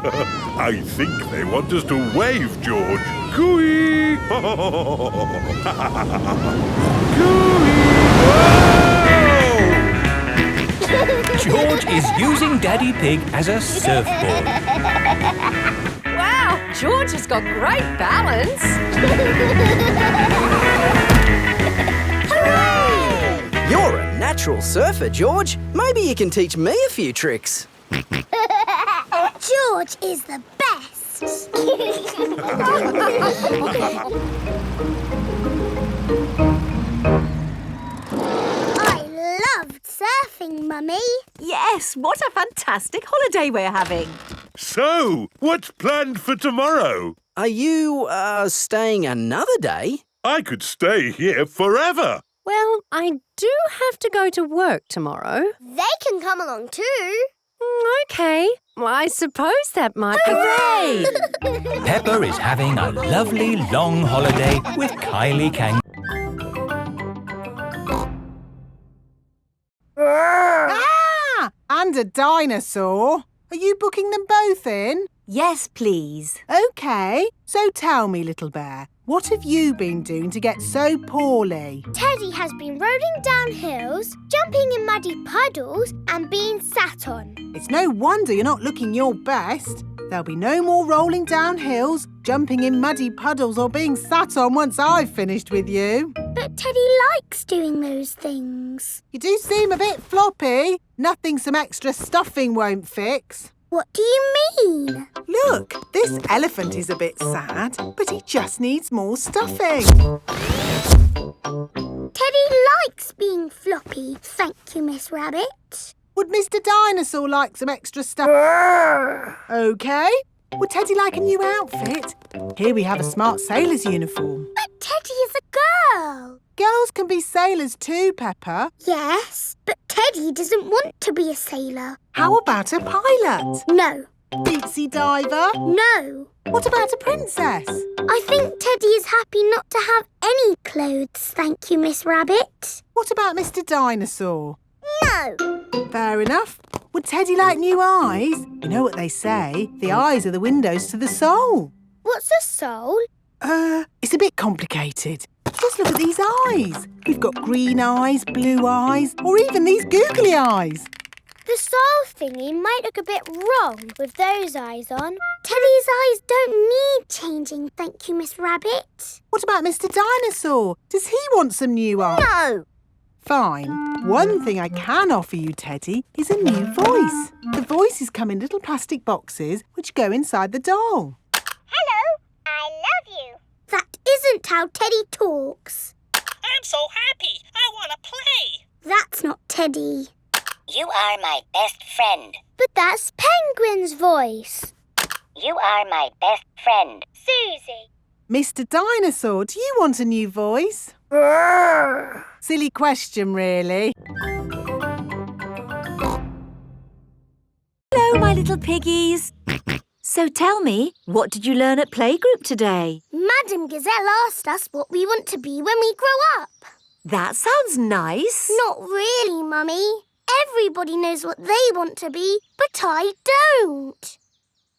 I think they want us to wave, George. Cooey! George is using Daddy Pig as a surfboard. Wow, George has got great balance. You're a natural surfer, George. Maybe you can teach me a few tricks. George is the best. I loved surfing, Mummy. Yes, what a fantastic holiday we're having. So, what's planned for tomorrow? Are you, staying another day? I could stay here forever. Well, I do have to go to work tomorrow. They can come along too. OK. Well, I suppose that might be... Hooray! Peppa is having a lovely long holiday with Kylie Kangaroo. And a dinosaur. Are you booking them both in? Yes, please. OK, so tell me, little bear, what have you been doing to get so poorly? Teddy has been rolling down hills, jumping in muddy puddles and being sat on. It's no wonder you're not looking your best. There'll be no more rolling down hills, jumping in muddy puddles or being sat on once I've finished with you. But Teddy likes doing those things. You do seem a bit floppy. Nothing some extra stuffing won't fix. What do you mean? Look, this elephant is a bit sad, but he just needs more stuffing. Teddy likes being floppy, thank you, Miss Rabbit. Would Mr. Dinosaur like some extra stuff? OK. Would Teddy like a new outfit? Here we have a smart sailor's uniform. But Teddy is a girl. Girls can be sailors too, Peppa. Yes, but Teddy doesn't want to be a sailor. How about a pilot? No. Deep sea diver? No. What about a princess? I think Teddy is happy not to have any clothes, thank you, Miss Rabbit. What about Mr. Dinosaur? No. Fair enough. Would Teddy like new eyes? You know what they say, the eyes are the windows to the soul. What's a soul? It's a bit complicated. Just look at these eyes. We've got green eyes, blue eyes, or even these googly eyes. The soul thingy might look a bit wrong with those eyes on. Teddy's eyes don't need changing, thank you, Miss Rabbit. What about Mr. Dinosaur? Does he want some new eyes? No. Fine. One thing I can offer you, Teddy, is a new voice. The voices come in little plastic boxes which go inside the doll. Hello, I love you. That isn't how Teddy talks. I'm so happy. I want to play. That's not Teddy. You are my best friend. But that's Penguin's voice. You are my best friend. Suzy. Mr. Dinosaur, do you want a new voice? Silly question, really. Hello, my little piggies. So tell me, what did you learn at playgroup today? Madam Gazelle asked us what we want to be when we grow up. That sounds nice. Not really, Mummy. Everybody knows what they want to be, but I don't.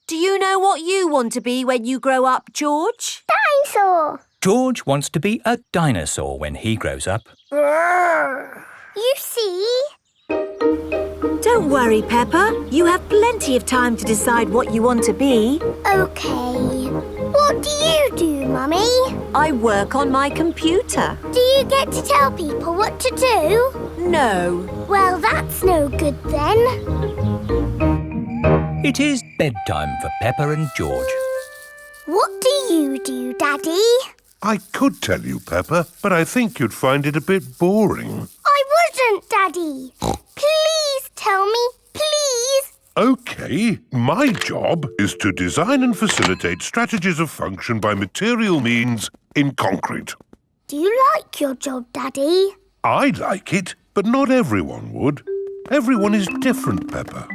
Do you know what you want to be when you grow up, George? Dinosaur. George wants to be a dinosaur when he grows up. You see? Don't worry, Peppa. You have plenty of time to decide what you want to be. OK. What do you do, Mummy? I work on my computer. Do you get to tell people what to do? No. Well, that's no good then. It is bedtime for Peppa and George. What do you do, Daddy? I could tell you, Peppa, but I think you'd find it a bit boring. I wouldn't, Daddy. Please tell me, please. OK, my job is to design and facilitate strategies of function by material means in concrete. Do you like your job, Daddy? I like it, but not everyone would. Everyone is different, Peppa.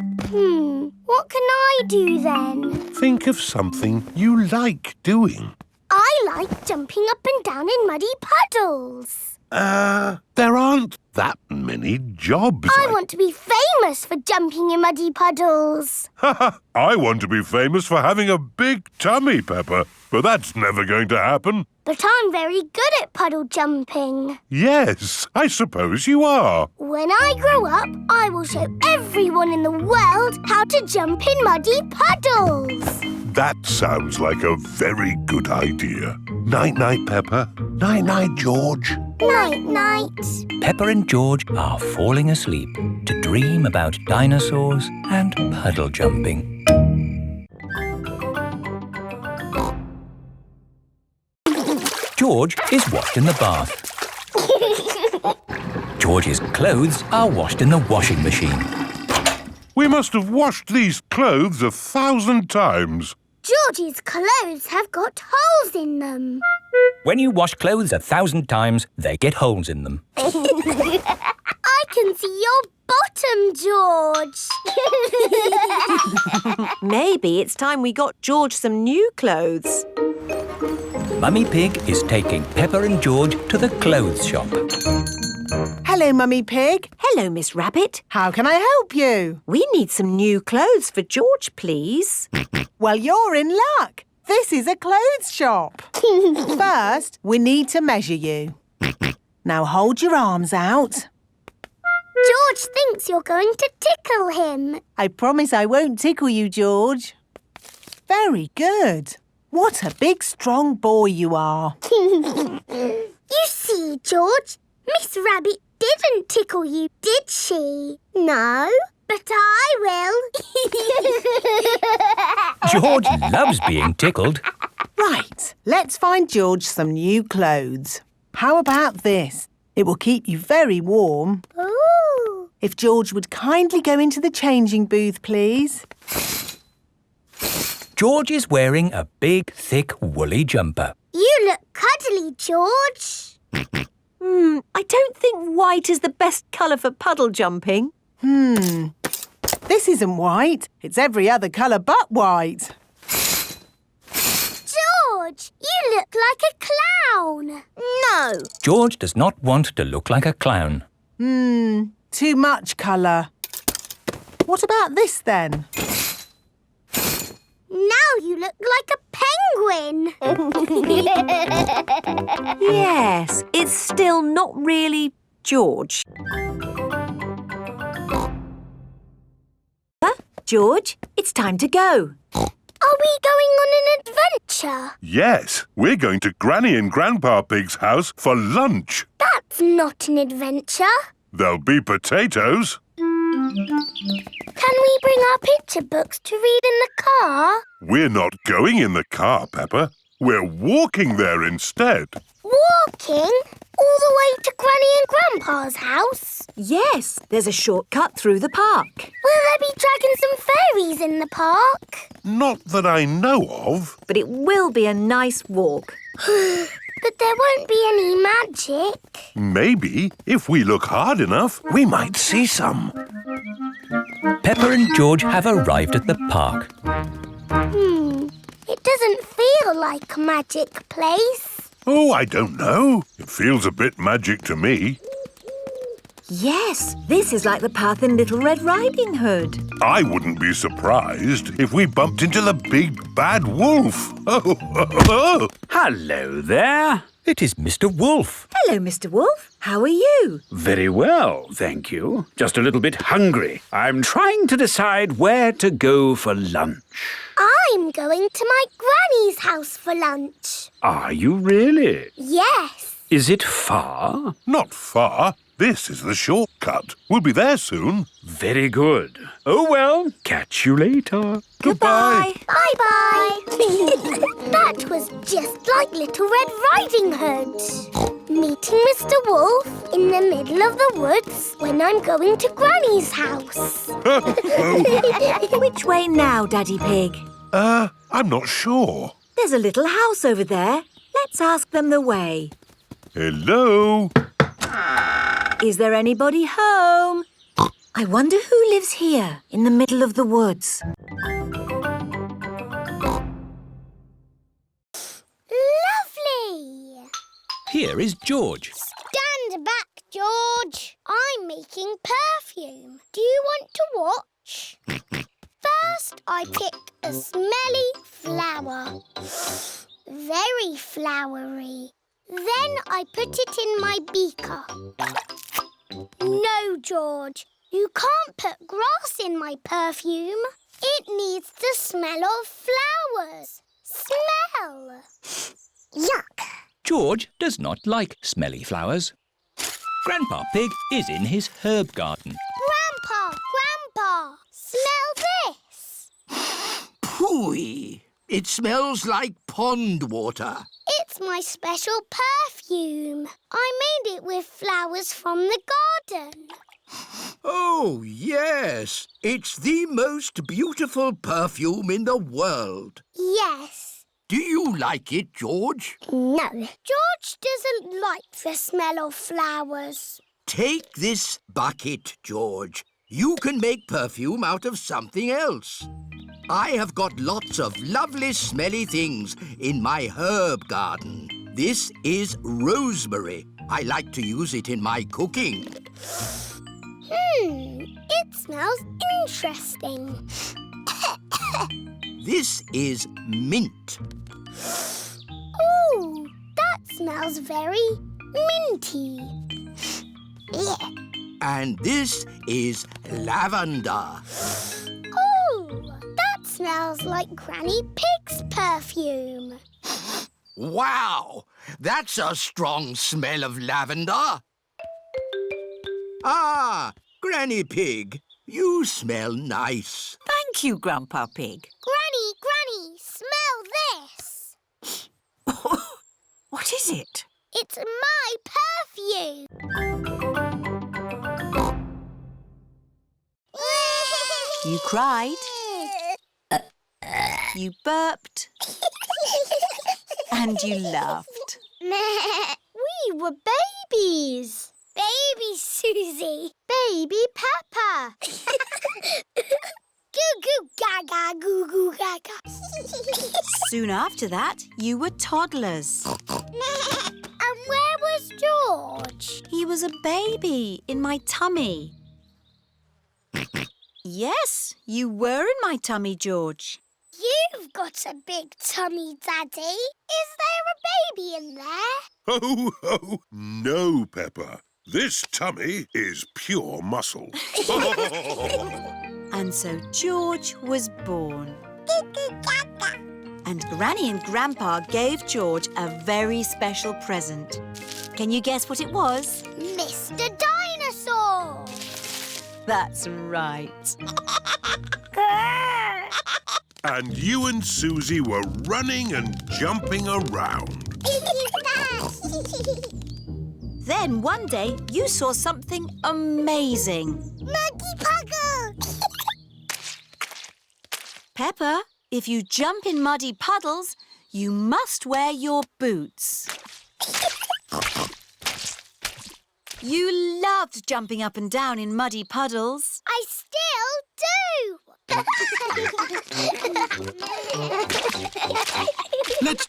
What can I do then? Think of something you like doing. I like jumping up and down in muddy puddles. There aren't that many jobs. I want to be famous for jumping in muddy puddles. I want to be famous for having a big tummy, Peppa, but that's never going to happen. But I'm very good at puddle jumping. Yes, I suppose you are. When I grow up, I will show everyone in the world how to jump in muddy puddles. That sounds like a very good idea. Night-night, Peppa. Night-night, George. Night-night. Peppa and George are falling asleep to dream about dinosaurs and puddle jumping. George is washed in the bath. George's clothes are washed in the washing machine. We must have washed these clothes 1,000 times. George's clothes have got holes in them. When you wash clothes 1,000 times, they get holes in them. I can see your bottom, George. Maybe it's time we got George some new clothes. Mummy Pig is taking Peppa and George to the clothes shop. Hello, Mummy Pig. Hello, Miss Rabbit. How can I help you? We need some new clothes for George, please. Well, you're in luck. This is a clothes shop. First, we need to measure you. Now hold your arms out. George thinks you're going to tickle him. I promise I won't tickle you, George. Very good. What a big, strong boy you are. You see, George, Miss Rabbit didn't tickle you, did she? No, but I will. George loves being tickled. Right, let's find George some new clothes. How about this? It will keep you very warm. Ooh. If George would kindly go into the changing booth, please. George is wearing a big, thick, woolly jumper. You look cuddly, George. I don't think white is the best colour for puddle jumping. This isn't white. It's every other colour but white. George, you look like a clown. No. George does not want to look like a clown. Too much colour. What about this then? Now you look like a penguin. Yes, it's still not really George. George, it's time to go. Are we going on an adventure? Yes, we're going to Granny and Grandpa Pig's house for lunch. That's not an adventure. There'll be potatoes. Can we bring our picture books to read in the car? We're not going in the car, Peppa. We're walking there instead. Walking? All the way to Granny and Grandpa's house? Yes, there's a shortcut through the park. Will there be dragons and fairies in the park? Not that I know of. But it will be a nice walk. But there won't be any magic. Maybe, if we look hard enough, we might see some. Peppa and George have arrived at the park. It doesn't feel like a magic place. Oh, I don't know. It feels a bit magic to me. Yes, this is like the path in Little Red Riding Hood. I wouldn't be surprised if we bumped into the big bad wolf. Oh. Hello there. It is Mr. Wolf. Hello, Mr. Wolf. How are you? Very well, thank you. Just a little bit hungry. I'm trying to decide where to go for lunch. I'm going to my granny's house for lunch. Are you really? Yes. Is it far? Not far. This is the shortcut. We'll be there soon. Very good. Oh, well, catch you later. Goodbye. Bye-bye. That was just like Little Red Riding Hood. Meeting Mr. Wolf in the middle of the woods when I'm going to Granny's house. Which way now, Daddy Pig? I'm not sure. There's a little house over there. Let's ask them the way. Hello? Is there anybody home? I wonder who lives here in the middle of the woods. Lovely. Here is George. Stand back, George. I'm making perfume. Do you want to watch? First, I pick a smelly flower. Very flowery. Then I put it in my beaker. No, George. You can't put grass in my perfume. It needs the smell of flowers. Smell. Yuck. George does not like smelly flowers. Grandpa Pig is in his herb garden. Grandpa, smell this. Pooey! It smells like pond water. It's my special perfume. I made it with flowers from the garden. Oh, yes. It's the most beautiful perfume in the world. Yes. Do you like it, George? No. George doesn't like the smell of flowers. Take this bucket, George. You can make perfume out of something else. I have got lots of lovely smelly things in my herb garden. This is rosemary. I like to use it in my cooking. It smells interesting. This is mint. Ooh, that smells very minty. Yeah. And this is lavender. Ooh, that smells like Granny Pig's perfume. Wow! That's a strong smell of lavender. Ah, Granny Pig, you smell nice. Thank you, Grandpa Pig. Granny, smell this. What is it? It's my perfume. You cried. You burped. And you laughed. We were babies. Baby Suzy. Baby Peppa. Goo goo gaga, goo goo gaga. Soon after that, you were toddlers. And where was George? He was a baby in my tummy. Yes, you were in my tummy, George. You've got a big tummy, Daddy. Is there a baby in there? Ho, ho! No, Peppa. This tummy is pure muscle. And so George was born. And Granny and Grandpa gave George a very special present. Can you guess what it was? Mr. Dinosaur. That's right. And you and Suzy were running and jumping around. Then one day you saw something amazing. Muddy puddle. Peppa, if you jump in muddy puddles, you must wear your boots. You loved jumping up and down in muddy puddles. I still do.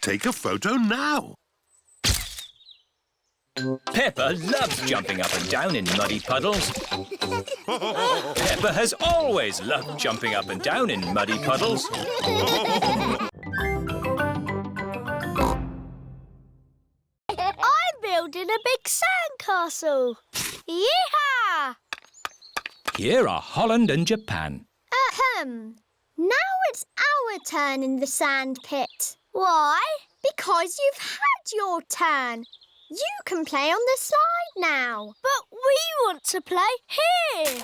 take a photo now. Peppa loves jumping up and down in muddy puddles. Peppa has always loved jumping up and down in muddy puddles. I'm building a big sandcastle. Yeehaw! Here are Holland and Japan. Now it's our turn in the sand pit. Why? Because you've had your turn. You can play on the slide now. But we want to play here.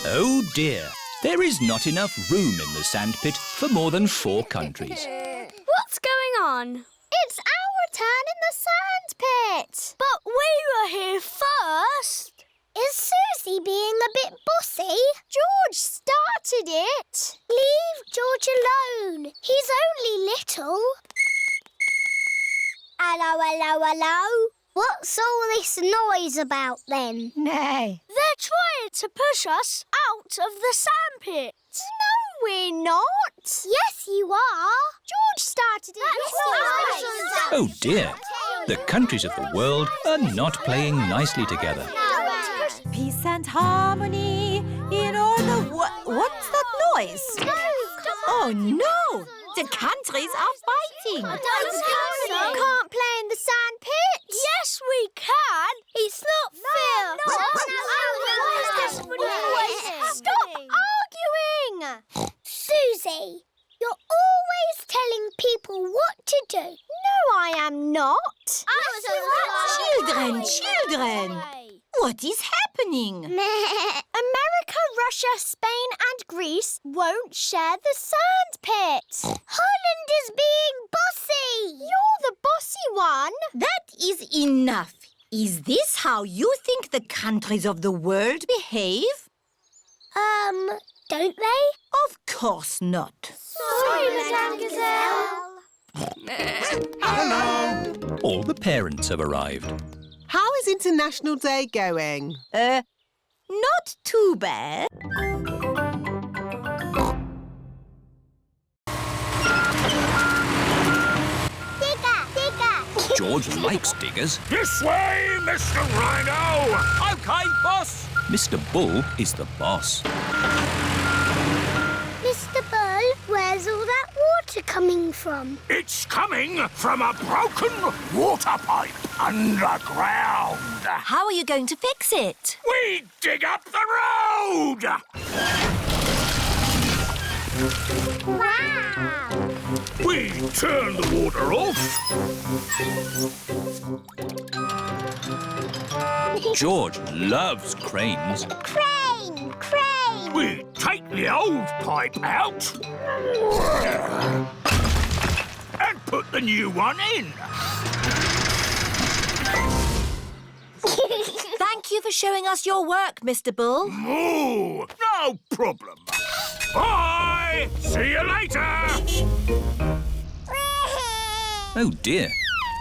Oh dear, there is not enough room in the sandpit for more than 4 countries. What's going on? It's our turn in the sand pit. But we were here first. Is Suzy being a bit bossy? George started it. Leave George alone. He's only little. Hello, hello, hello. What's all this noise about then? Nay. They're trying to push us out of the sandpit. No, we're not. Yes, you are. George started it. Oh dear, the countries of the world are not playing nicely together. Peace and harmony in all the what's that noise? Oh no! The countries are fighting. You can't play in the sand pit. Yes, we can. It's not fair. Stop arguing. Suzy, you're always telling people what to do. No, I am not. Children! What is happening? America, Russia, Spain and Greece won't share the sand pit. Holland is being bossy. You're the bossy one. That is enough. Is this how you think the countries of the world behave? Don't they? Of course not. Sorry, Madame Gazelle. Hello. All the parents have arrived. How is International Day going? Not too bad. Digger. George likes diggers. This way, Mr. Rhino! Okay, boss. Mr. Bull is the boss. Mr. Bull, where's all that water coming from? It's coming from a broken water pipe underground. How are you going to fix it? We dig up the road! Wow! We turn the water off. George loves cranes. Crane! We take the old pipe out and put the new one in. Thank you for showing us your work, Mr. Bull. Oh, no problem. Bye! See you later! Oh dear,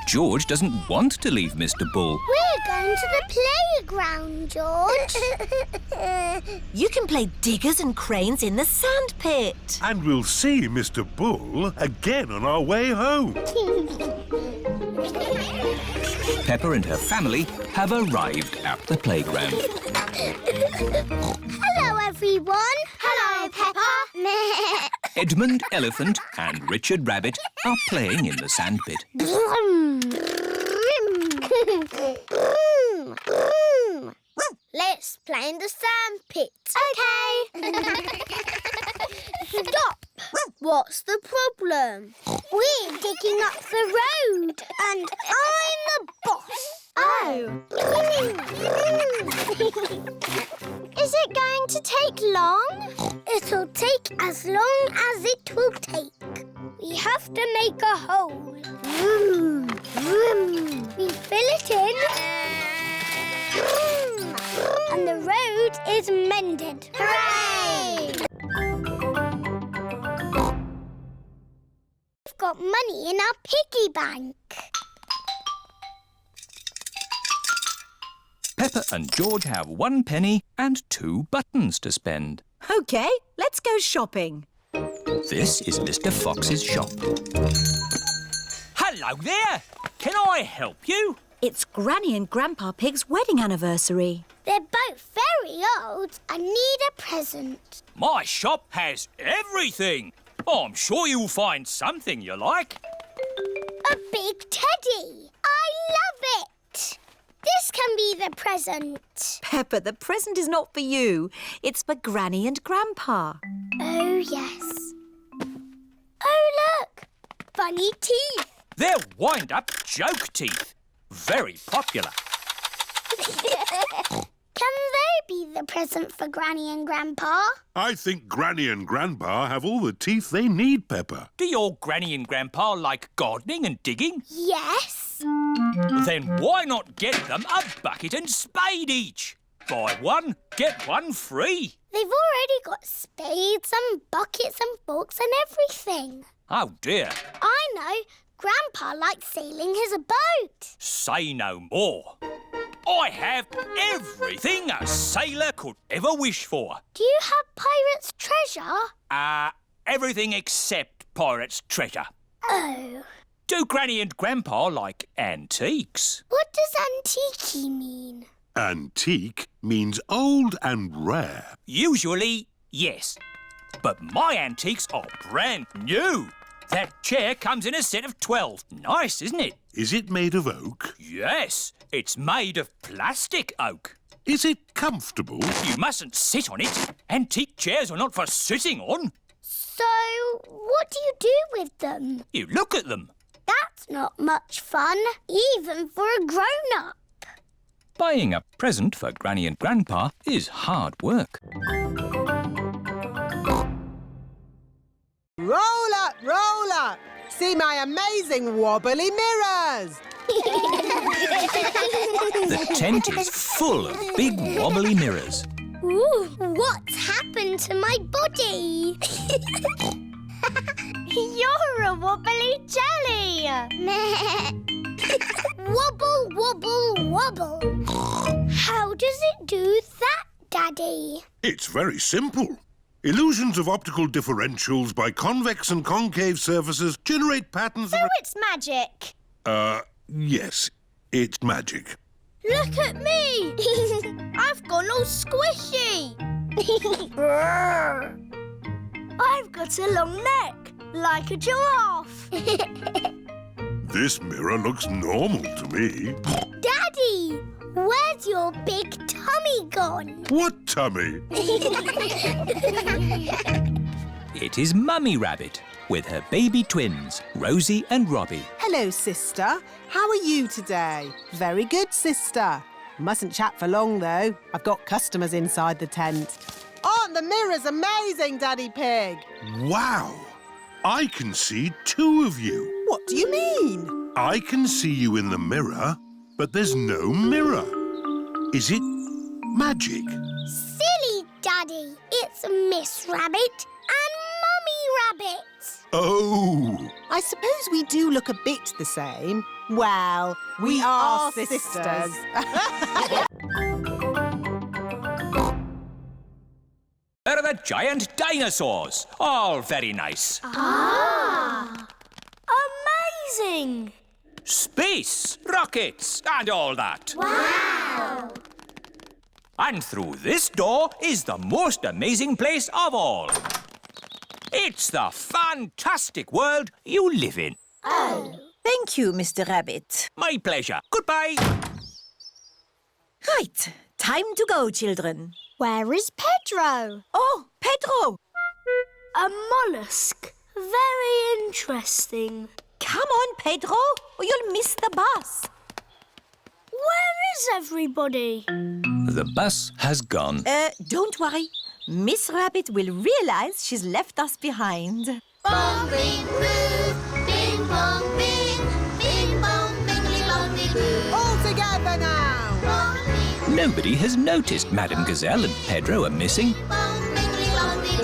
George doesn't want to leave Mr. Bull. We're going to the playground, George. You can play diggers and cranes in the sand pit. And we'll see Mr. Bull again on our way home. Peppa and her family have arrived at the playground. Hello, everyone. Hello, Peppa. Edmund Elephant and Richard Rabbit are playing in the sandpit. Let's play in the sand pit. Okay. Stop. What's the problem? We're digging up the road and I'm the boss. Oh. Is it going to take long? It'll take as long as it will take. We have to make a hole. We fill it in. And the road is mended. Hooray! We've got money in our piggy bank. Peppa and George have 1 penny and 2 buttons to spend. OK, let's go shopping. This is Mr. Fox's shop. Hello there. Can I help you? It's Granny and Grandpa Pig's wedding anniversary. They're both very old. I need a present. My shop has everything. I'm sure you'll find something you like. A big teddy. I love it. This can be the present. Peppa, the present is not for you. It's for Granny and Grandpa. Oh, yes. Oh, look. Funny teeth. They're wind-up joke teeth. Very popular. Can they be the present for Granny and Grandpa? I think Granny and Grandpa have all the teeth they need, Peppa. Do your Granny and Grandpa like gardening and digging? Yes. Then why not get them a bucket and spade each? Buy one, get one free. They've already got spades and buckets and forks and everything. Oh, dear. I know. Grandpa likes sailing his boat. Say no more. I have everything a sailor could ever wish for. Do you have pirate's treasure? Everything except pirate's treasure. Oh. Do Granny and Grandpa like antiques? What does antique mean? Antique means old and rare. Usually, yes. But my antiques are brand new. That chair comes in a set of 12. Nice, isn't it? Is it made of oak? Yes, it's made of plastic oak. Is it comfortable? You mustn't sit on it. Antique chairs are not for sitting on. So, what do you do with them? You look at them. That's not much fun, even for a grown-up. Buying a present for Granny and Grandpa is hard work. Roll up, roll up. See my amazing wobbly mirrors. The tent is full of big wobbly mirrors. Ooh, what's happened to my body? You're a wobbly jelly. Wobble, wobble, wobble. How does it do that, Daddy? It's very simple. Illusions of optical differentials by convex and concave surfaces generate patterns... So it's magic? Yes, it's magic. Look at me! I've gone all squishy. I've got a long neck, like a giraffe. This mirror looks normal to me. Daddy, where's your big tummy gone? What tummy? It is Mummy Rabbit with her baby twins, Rosie and Robbie. Hello, sister. How are you today? Very good, sister. Mustn't chat for long, though. I've got customers inside the tent. Aren't the mirrors amazing, Daddy Pig? Wow! I can see two of you. What do you mean? I can see you in the mirror, but there's no mirror. Is it magic? Silly, Daddy. It's Miss Rabbit and Mummy Rabbit. Oh! I suppose we do look a bit the same. Well, we are sisters. They're the giant dinosaurs. All very nice. Ah! Amazing! Space, rockets, and all that. Wow! And through this door is the most amazing place of all. It's the fantastic world you live in. Oh. Thank you, Mr. Rabbit. My pleasure. Goodbye. Right. Time to go, children. Where is Pedro? Oh, Pedro! A mollusk. Very interesting. Come on, Pedro, or you'll miss the bus. Where is everybody? The bus has gone. Don't worry. Miss Rabbit will realise she's left us behind. Bong, bing, boo. Bing, bong, bing. Bing, bong, bingly, bongly, boo. All together now. Bong, bing, Nobody has noticed Madame Gazelle and Pedro are missing. bong, bingly, bongly,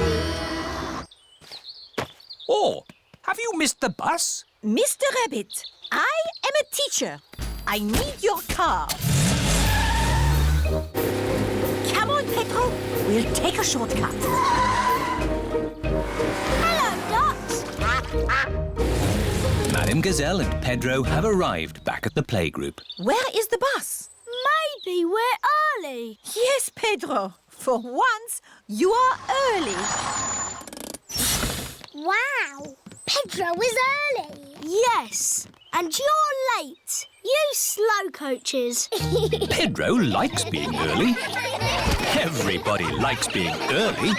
boo. Oh, have you missed the bus? Mr. Rabbit, I am a teacher. I need your car. Come on, Pedro. We'll take a shortcut. Hello, Dot. Madame Madame Gazelle and Pedro have arrived back at the playgroup. Where is the bus? Maybe we're early. Yes, Pedro. For once, you are early. Wow! Pedro is early. Yes, and you're late. You slow coaches. Pedro likes being early. Everybody likes being early.